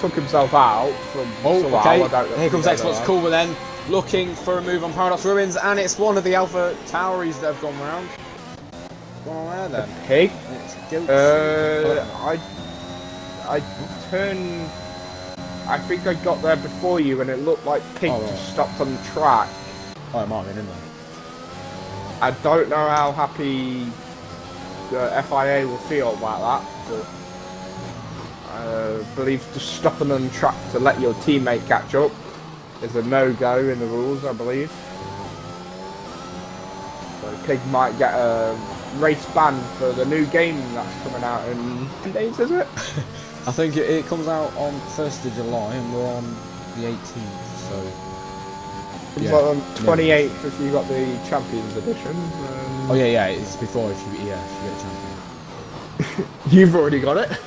Took himself out from. Oh, okay. Here comes Xbox Culver then, looking for a move on Paradox Ruins, and it's one of the Alpha Toweries that have gone round. Gone on there then. Pig. It's I turned. I think I got there before you, and it looked like Pig just stopped on the track. Oh, it might have been in there. I don't know how happy the FIA will feel about that, but I believe just stopping on the track to let your teammate catch up is a no-go in the rules, I believe. So Pig might get a race ban for the new game that's coming out in 10 days, is it? I think it comes out on 1st of July and we're on the 18th, so... It's like on 28th if you got the Champions Edition. Oh yeah, it's before if you get a Champion. You've already got it?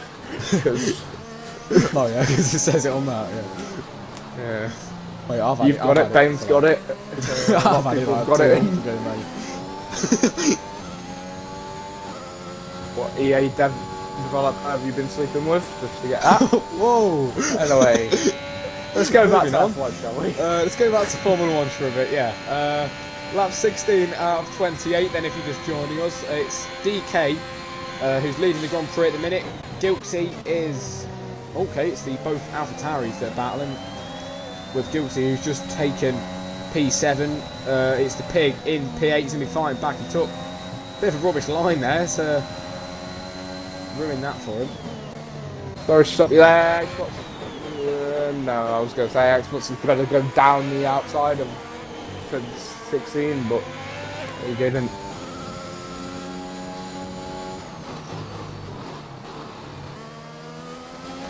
Oh yeah, because it says it on that, Yeah. Wait, I've had You've got it, Dane's got it. I've had it like got it. What EA developer have you been sleeping with just to get that? Whoa! Anyway, let's go back to F1, shall we? Let's go back to Formula 1 for a bit, yeah. Lap 16 out of 28 then, if you're just joining us. It's DK who's leading the Grand Prix at the minute. Guilty is... Okay, it's the both Alpha Tauris that are battling. With Guilty, who's just taken P7. It's the Pig in P8. He's going to be fighting back. He took a bit of a rubbish line there, so ruined that for him. Yeah, Xbox. No, I was going to say Xbox is going to go down the outside of 16, but he didn't.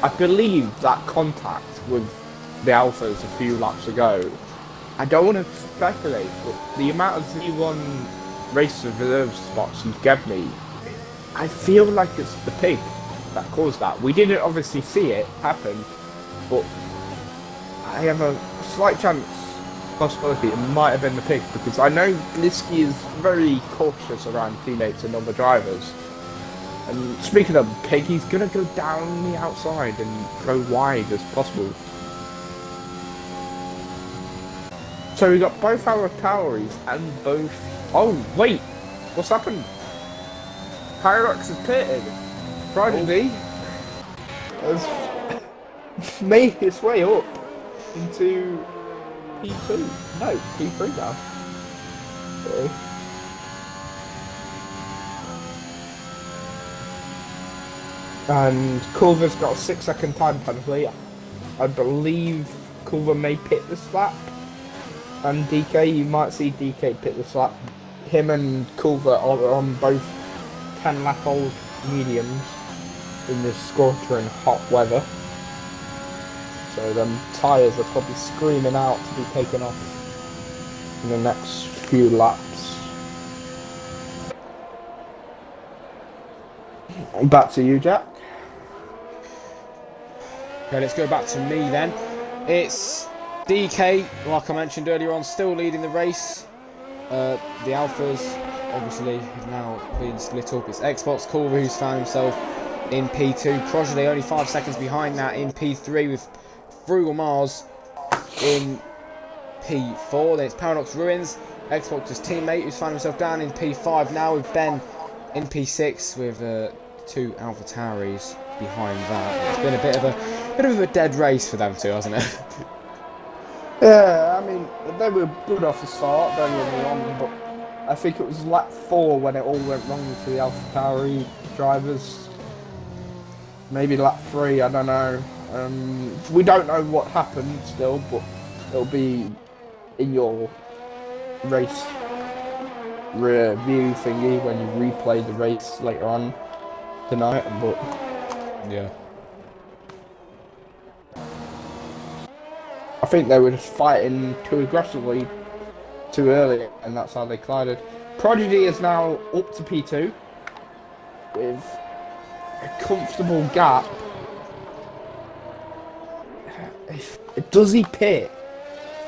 I believe that contact with the Alphas a few laps ago, I don't want to speculate, but the amount of Z1 race reserve spots he gave me, I feel like it's the Pig that caused that. We didn't obviously see it happen, but I have a slight possibility it might have been the Pig, because I know Linsky is very cautious around teammates and other drivers. And speaking of Pig, he's going to go down the outside and go wide as possible. So we got both our Tauris and both... Oh, wait! What's happened? Paradox has pitted. Prodigy has made its way up into P2. No, P3 now. Sorry. And Culver's got a 6-second time penalty. I believe Culver may pit this lap. And DK, you might see DK pit this lap. Him and Culver are on both 10-lap-old mediums in this scorching hot weather. So them tyres are probably screaming out to be taken off in the next few laps. Back to you, Jack. Okay, let's go back to me then. It's DK, like I mentioned earlier on, still leading the race. The Alphas, obviously, have now been split up. It's Xbox Culver who's found himself in P2. Progeny only 5 seconds behind that in P3, with Frugal Mars in P4. Then it's Paradox Ruins, Xbox's teammate, who's found himself down in P5 now, with Ben in P6, with 2 Alpha Tauris behind that. It's been a bit of a dead race for them two, hasn't it? Yeah, I mean, they were good off the start, don't get me wrong, but I think it was lap 4 when it all went wrong for the Alpha Tauri drivers. maybe lap 3, I don't know. We don't know what happened still, but it'll be in your race review thingy when you replay the race later on tonight. But yeah, I think they were just fighting too aggressively too early, and that's how they collided. Prodigy is now up to P2 with a comfortable gap. Does he pit?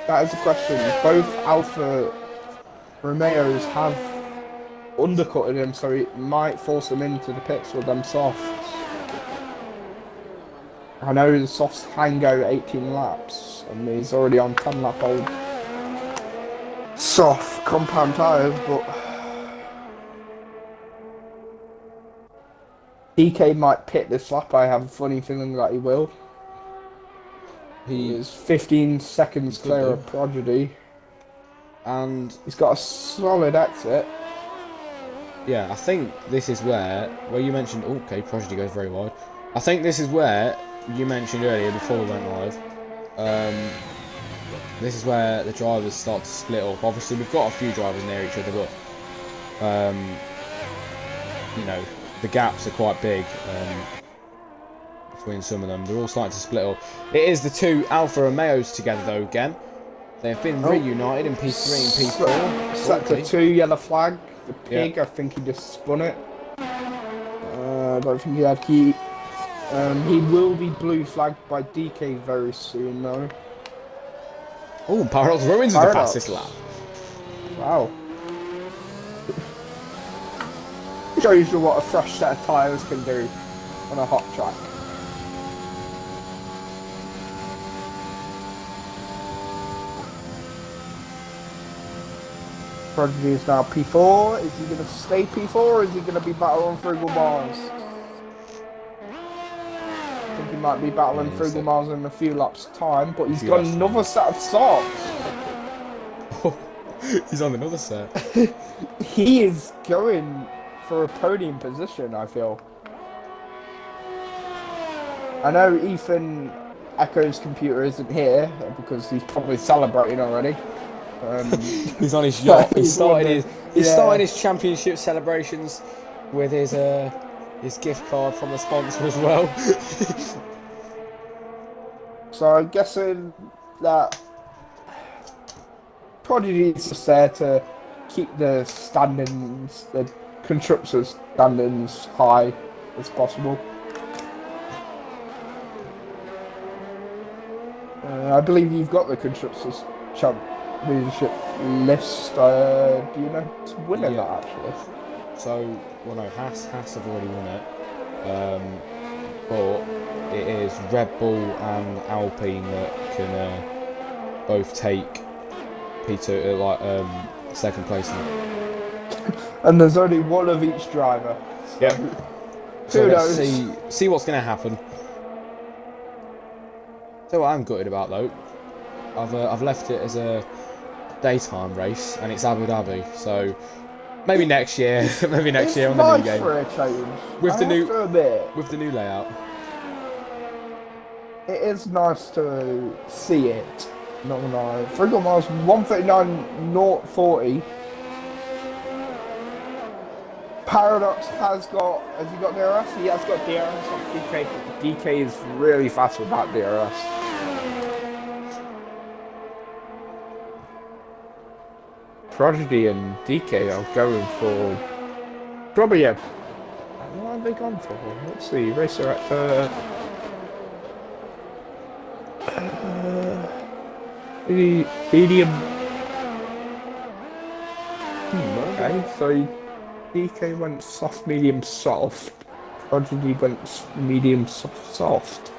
That is the question. Both Alfa Romeos have undercutted him, so it might force him into the pits with them softs. I know the softs can go 18 laps, and he's already on 10 lap old soft compound tyres, but DK might pit this lap. I have a funny feeling that he will. He is 15 seconds clear of Prodigy, and he's got a solid exit. Yeah, I think this is where you mentioned, okay, Prodigy goes very wide. I think this is where you mentioned earlier before we went live. This is where the drivers start to split up. Obviously, we've got a few drivers near each other, but you know, the gaps are quite big between some of them. They're all starting to split up. It is the two Alfa Romeos together, though. Again, they've been reunited in P3 and P4. Sector 2 yellow flag. The pig, I think he just spun it. I don't think he had heat. He will be blue flagged by DK very soon, though. Oh, Paradox ruins the fastest lap. Wow. Shows you what a fresh set of tyres can do on a hot track. Prodigy is now P4. Is he going to stay P4 or is he going to be battling Frugal Mars? I think he might be battling Frugal Mars in a few laps' time, but he's got another set of softs. He's on another set. He is going for a podium position, I feel. I know Ethan Echo's computer isn't here because he's probably celebrating already. He's on his yacht. He's starting his championship celebrations with his gift card from the sponsor as well. So I'm guessing that Prodigy is just there to keep the standings, the constructors' standings high as possible. I believe you've got the constructors' championship list. Do you know who's winning that actually? So, well, no, Haas have already won it, but it is Red Bull and Alpine that can both take P2, second place. And there's only one of each driver. So yep. So who let's knows? see what's going to happen. So what I'm gutted about though, I've left it as a daytime race and it's Abu Dhabi, so maybe next year, on the new game. For a change. With the new layout. It is nice to see it. Not gonna lie. Frugal Mars 139.040. Paradox has he got DRS? He has got DRS off DK, but DK is really fast without DRS. Prodigy and DK are going for probably what have they gone for? Let's see, racer at medium. Okay, so DK went soft, medium, soft. Prodigy went medium, soft, soft.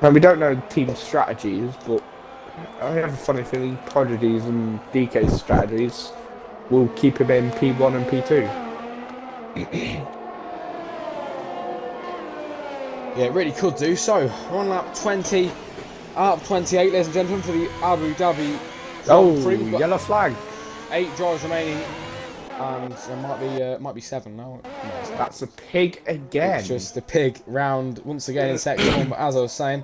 Now we don't know the team strategies, but I have a funny feeling Prodigy's and DK's strategies will keep him in P1 and P2. Yeah, it really could do. So, we're on lap 20, lap 28, ladies and gentlemen, for the Abu Dhabi Grand Prix. Yellow flag. 8 drivers remaining and there might be 7 now. No, it's not. That's a pig again. It's just the pig round once again in section 1. But as I was saying,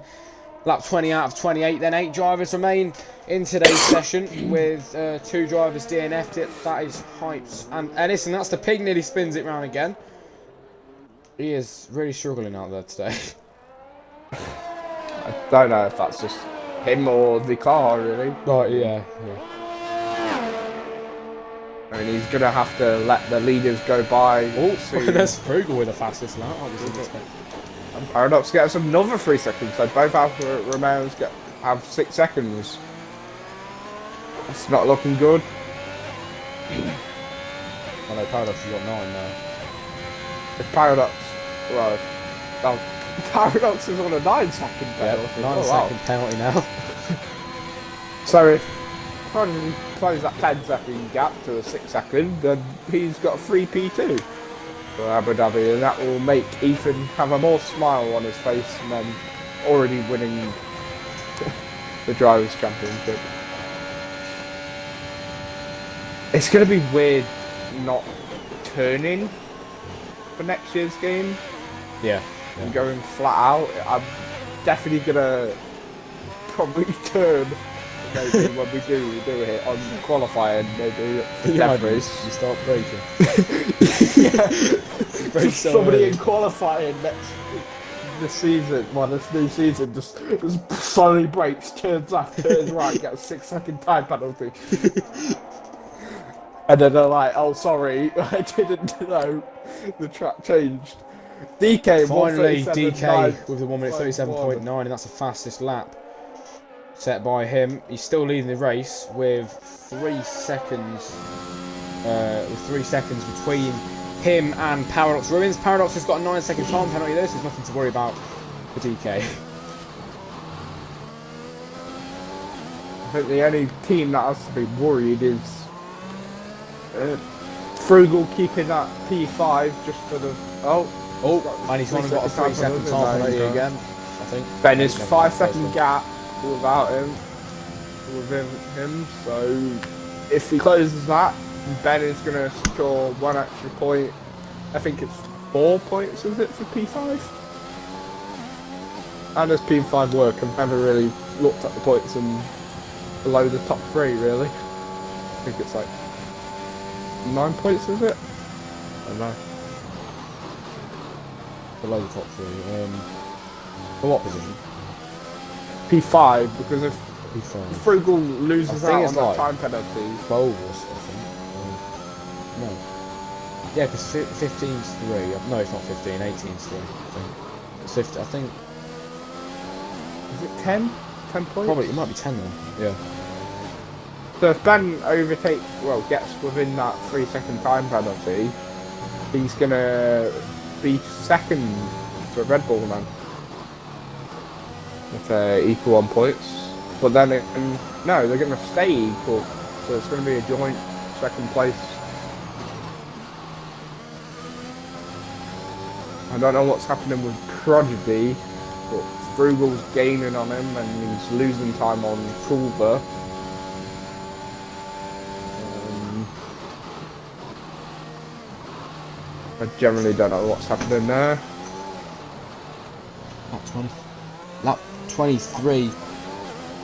lap 20 out of 28. Then 8 drivers remain in today's session with 2 drivers DNF'd it. That is hyped. And listen, that's the pig nearly spins it round again. He is really struggling out there today. I don't know if that's just him or the car, really. Oh, yeah. I mean, he's going to have to let the leaders go by. Oh, there's Frugel with the fastest lap. And Paradox gets another 3 seconds, so both Alfa Romeos have 6 seconds. It's not looking good. I know Paradox has got 9 now. If Paradox, well, Paradox is on a 9-second penalty. 9-second penalty now. So if Prodigy close that 10-second gap to a 6-second, then he's got 3 P2 for Abu Dhabi, and that will make Ethan have a more smile on his face than already winning the Drivers' Championship. It's going to be weird not turning for next year's game. Yeah. And going flat out. I'm definitely going to probably turn. Maybe when we do it on qualifying, maybe for Jeffries. You start braking. Just somebody in qualifying this season, this new season, just slowly brakes, turns left, turns right, gets a 6-second time penalty. And then they're like, "Oh, sorry, I didn't know the track changed." DK finally DK with the 1:37.9, and that's the fastest lap set by him. He's still leading the race with 3 seconds. With 3 seconds between him and Paradox Ruins. Paradox has got a 9-second time penalty. There's nothing to worry about for DK. I think the only team that has to be worried is Frugal keeping that P5 just for the and he's only got a 3-second time penalty again. I think Ben is 5-second gap without him, so if he closes that, Ben is going to score 1 extra point. I think it's 4 points, is it, for P5? How does P5 work? I've never really looked at the points and below the top 3, really. I think it's like 9 points, is it? I don't know. Below the top 3. For what position? P5, because if P5. Frugal loses out on the like time penalty. 12 or something. No. Yeah, because 15's 3. No, it's not 15. 18's 3. I think. It's 50. I think. Is it 10? 10 points? Probably. It might be 10 then. Yeah. So if Ben gets within that 3-second time penalty, he's gonna be second for Red Bull then. If they're equal on points. But then no, they're gonna stay equal. So it's gonna be a joint second place. I don't know what's happening with Prodigy, but Frugal's gaining on him and he's losing time on Culver. I generally don't know what's happening there. Lap 23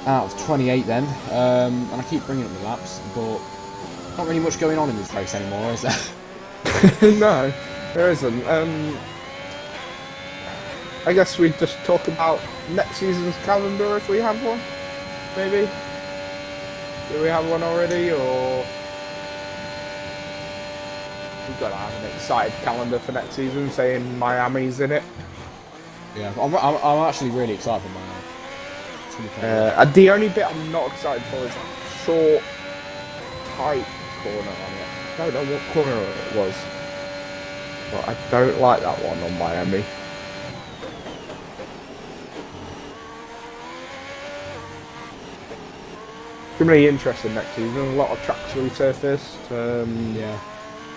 out of 28 then. And I keep bringing up the laps, but not really much going on in this race anymore, is there? No, there isn't. I guess we'd just talk about next season's calendar if we have one, maybe? Do we have one already, or...? We've got to have an excited calendar for next season, saying Miami's in it. Yeah, I'm actually really excited for Miami. The only bit I'm not excited for is that short, tight corner on it. I don't know what corner it was, but I don't like that one on Miami. It's going to be interesting next season. A lot of tracks resurfaced. Yeah.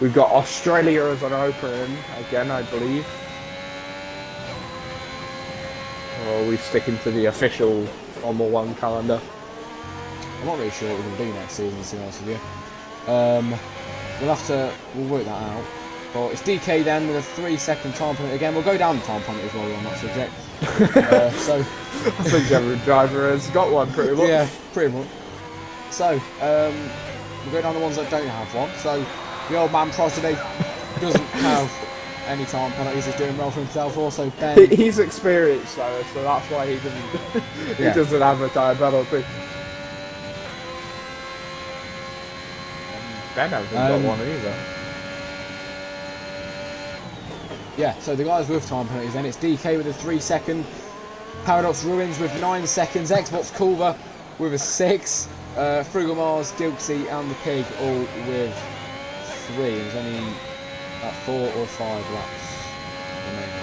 We've got Australia as an opening again, I believe. Or are we sticking to the official Formula 1 calendar? I'm not really sure what we're going to do next season, to be honest with you. we'll work that out. But it's DK then with a 3-second time penalty again. We'll go down the time penalty as well on that subject. So I think every driver has got one pretty much. yeah, pretty much. So we'll go down the ones that don't have one. So the old man Prosody doesn't have any time penalties. He's doing well for himself. Also Ben, He's experienced though, so that's why he doesn't. He Yeah. doesn't have a time penalty. Ben hasn't got one either. yeah. So the guys with time penalties then it's DK with a 3-second. Paradox Ruins with 9 seconds. Xbox Culver with a 6. Frugal Mars, Gilksy and the Pig all with 3. There's only about 4 or 5 laps remaining.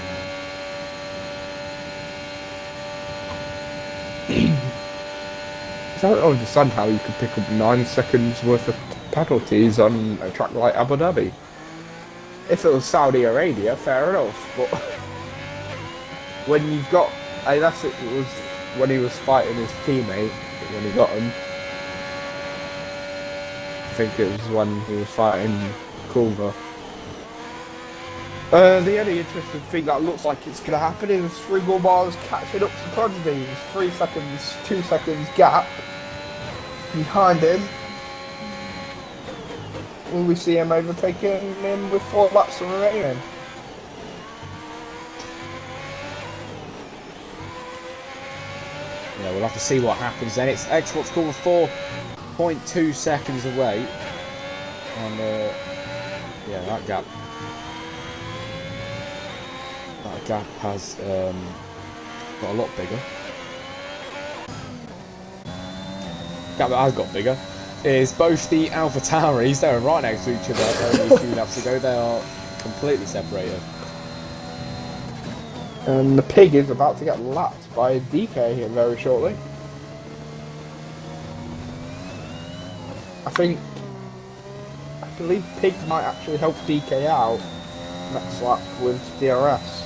I don't understand how you could pick up 9 seconds worth of penalties on a track like Abu Dhabi. If it was Saudi Arabia, fair enough, but when you've got, unless it was when he was fighting his teammate, when he got him, I think it was when he was fighting Culver. The only interesting thing that looks like it's going to happen is Frugal Mars catching up to Prodigy. 3 seconds, 2 seconds gap behind him. Will we see him overtaking him with 4 laps remaining? Yeah, we'll have to see what happens then. It's Xbox Culver 4.2 seconds away. And yeah, that gap has got a lot bigger. Gap that has got bigger is both the Alpha Tauris. They were right next to each other only a few laps ago. They are completely separated. And the Pig is about to get lapped by DK here very shortly. I believe Pig might actually help DK out next lap with DRS.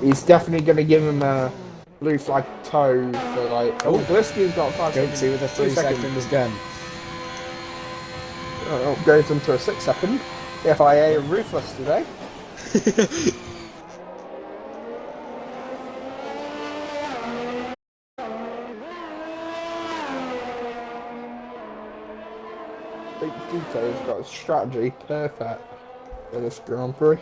He's definitely going to give him a blue flag toe for like. Oh, Glisky's got 5 seconds. Gilksy with a 3 seconds again. Oh, goes into a 6 second. The FIA are ruthless today. Big DK's got a strategy perfect for this Grand Prix.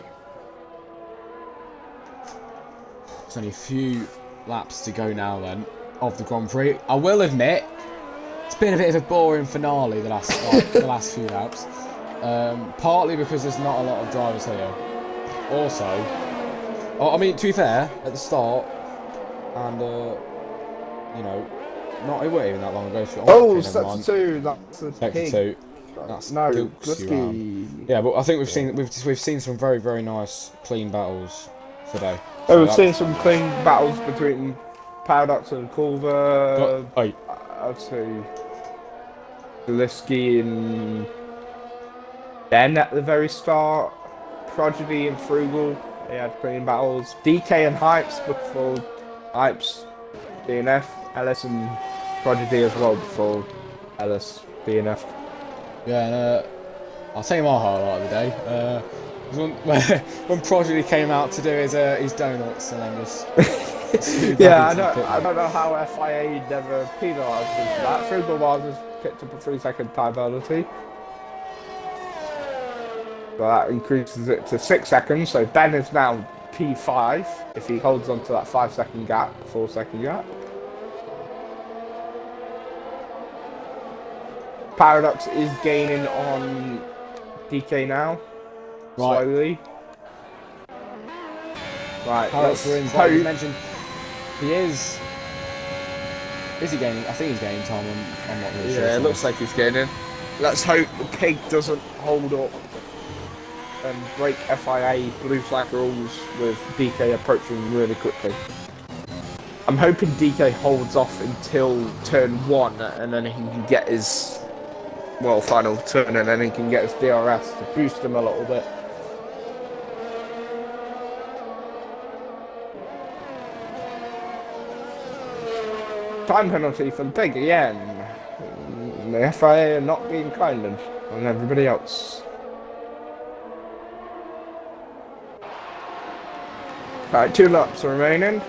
There's only a few laps to go now then of the Grand Prix. I will admit it's been a bit of a boring finale the last few laps. Partly because there's not a lot of drivers here. Also, I mean, to be fair, at the start, and you know, it wasn't even that long ago. So oh, sector 2. That's the sector Pig. 2. That's no, Glisky. Yeah, but I think we've seen some very, very nice clean battles today. Oh, we've seen some clean battles between Paradox and Culver. I'd say Glisky and Ben at the very start. Prodigy and Frugal, they had clean battles. DK and Hypes before Hypes, DNF, Ellis and Prodigy as well before Ellis DNF. Yeah, and I'll tell you my highlight of the day. When Prodigy came out to do his donuts and then just yeah, I don't know how FIA never penalised him for that. Frugal was picked up a 3 second time penalty. So that increases it to 6 seconds. So Ben is now P5 if he holds on to that 5 second gap, 4 second gap. Paradox is gaining on DK now. Right. Slowly. Right, Paradox wins, like you mentioned. He is. Is he gaining? I think he's gaining time. I'm not really sure. Yeah, it looks like he's gaining. Let's hope the Pig doesn't hold up and break FIA blue flag rules with DK approaching really quickly. I'm hoping DK holds off until turn 1 and then he can get his final turn and then he can get his DRS to boost him a little bit. Time penalty for the Pig again. the FIA are not being kind on everybody else. Right, 2 laps remaining.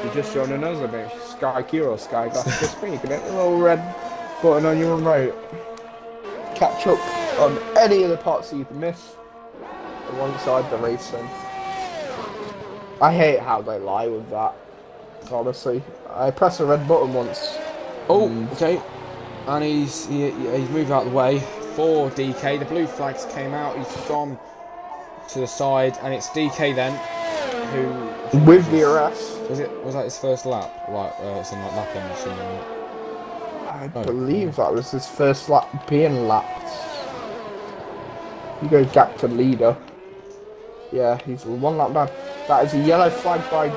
You're just joining us, I mean, Sky Q or Sky Glass Crispy. You can hit the little red button on your remote. Catch up on any of the parts that you've missed alongside the racing. I hate how they lie with that, honestly. I pressed the red button once. Oh, okay. And he's moved out of the way for DK. The blue flags came out. He's gone to the side, and it's DK then, who with the arrest. Was that his first lap? Like something like lapping or something? I believe that was his first lap being lapped. He goes back to leader. Yeah, he's 1 lap down. That is a yellow flag by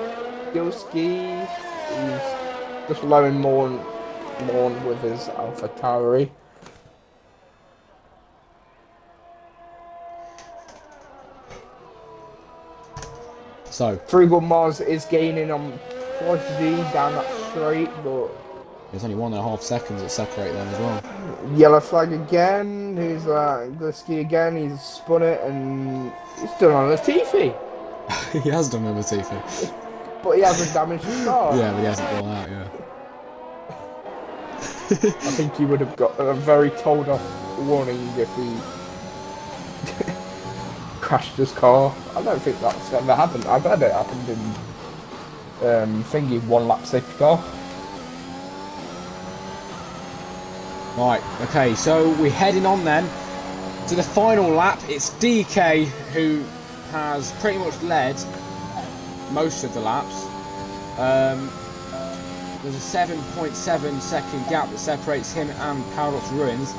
Gilski. He's just blowing more with his Alpha Tauri. So Frugal Mars is gaining on Prodigy down that straight, but there's only 1.5 seconds that separate them as well. yellow flag again. Who's Gilski again? He's spun it and he's done on Latifi. He has done with Latifi. But he hasn't damaged his car. Yeah, but he hasn't gone out, yeah. I think he would have got a very told off warning if he crashed his car. I don't think that's ever happened. I've had it happened in thingy 1 lap safety car. Right, okay, so we're heading on then to the final lap. It's DK who has pretty much led most of the laps. There's a 7.7 second gap that separates him and Paradox Ruins,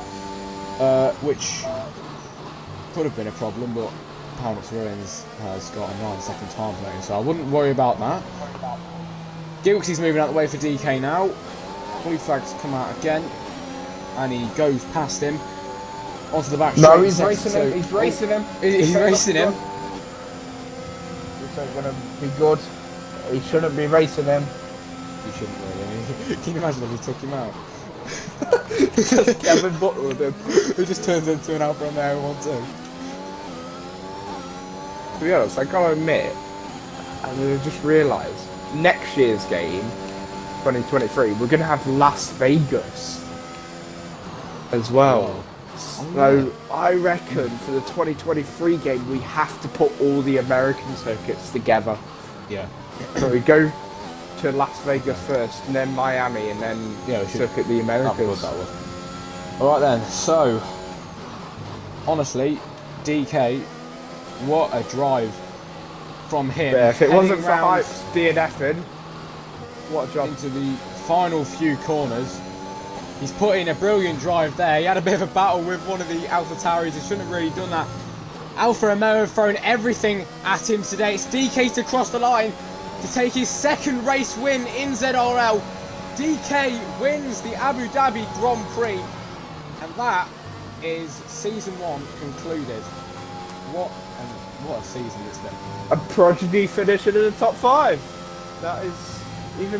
which could have been a problem, but Paradox Ruins has got a 9-second time penalty, so I wouldn't worry about that. Gilksy's moving out the way for DK now. Blue flags come out again, and he goes past him onto the back straight. No, he's racing him. He's racing him. He's racing him. This ain't gonna be good. He shouldn't be racing him. You shouldn't really. Can you imagine if he took him out? Kevin Butler with him. He just turns into an Alfa Romeo 1-2. To be honest, I gotta admit, and I just realised, next year's game, 2023, we're gonna have Las Vegas as well. So I reckon for the 2023 game, we have to put all the American circuits together. Yeah. So we go to Las Vegas first, and then Miami, and then circuit the Americas. That would. All right then. So, honestly, DK, what a drive from him. Yeah, if it wasn't for Hype's DNFing, what a job. Into the final few corners. He's put in a brilliant drive there. He had a bit of a battle with one of the Alpha Tauris. He shouldn't have really done that. Alfa Romeo have thrown everything at him today. It's DK to cross the line to take his 2nd race win in ZRL. DK wins the Abu Dhabi Grand Prix. And that is season 1 concluded. What a season it's been. A Prodigy finishing in the top 5. That is even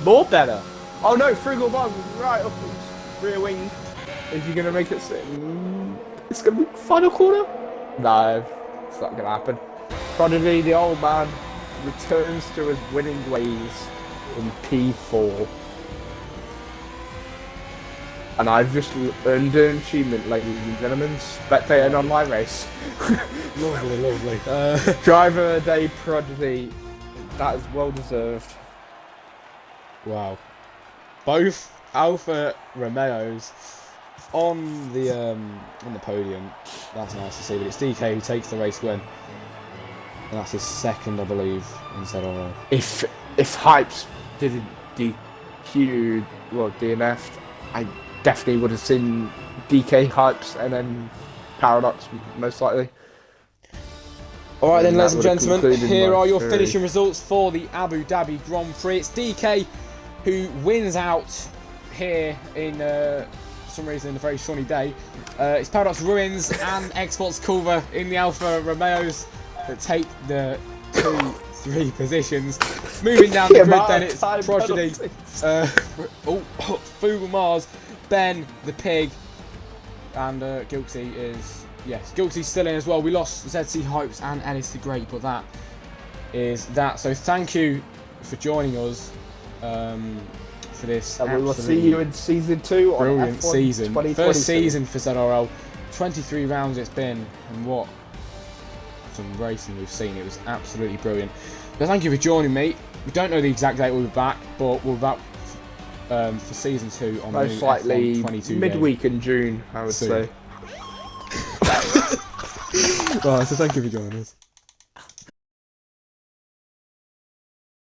more better. Oh no, Frugal Bob right up his rear wing. Is he going to make it? It's going to be final corner? No, it's not going to happen. Prodigy, the old man, returns to his winning ways in P4. And I've just earned an achievement, ladies and gentlemen. Spectator an online race. Lovely, lovely. Driver of the day, Prodigy. That is well deserved. Wow. Both Alfa Romeos on the podium. That's nice to see. But it's DK who takes the race win, and that's his 2nd, I believe, in ZRL. If Hypes didn't DQ, well, DNF'd, I definitely would have seen DK, Hypes, and then Paradox most likely. All right then, ladies and gentlemen, here are your theory. finishing results for the Abu Dhabi Grand Prix. It's DK who wins out here in for some reason in a very sunny day. It's Paradox Ruins and Xbox Culver in the Alfa Romeos that take the 2-3 positions. Moving down the grid then, it's Prodigy, Frugal Mars Ben, the pig, and Guilty is... Yes, Guilty's still in as well. We lost ZC Hypes and Ellis the Great, but that is that. So thank you for joining us for this. And we will see you in season 2 on brilliant F1 season. 2022. First season for ZRL. 23 rounds it's been, and what some racing we've seen. It was absolutely brilliant. But thank you for joining me. We don't know the exact date we'll be back, but we'll be back for season 2 on most the likely F1 22 midweek in June, I would say. Right, so thank you for joining us.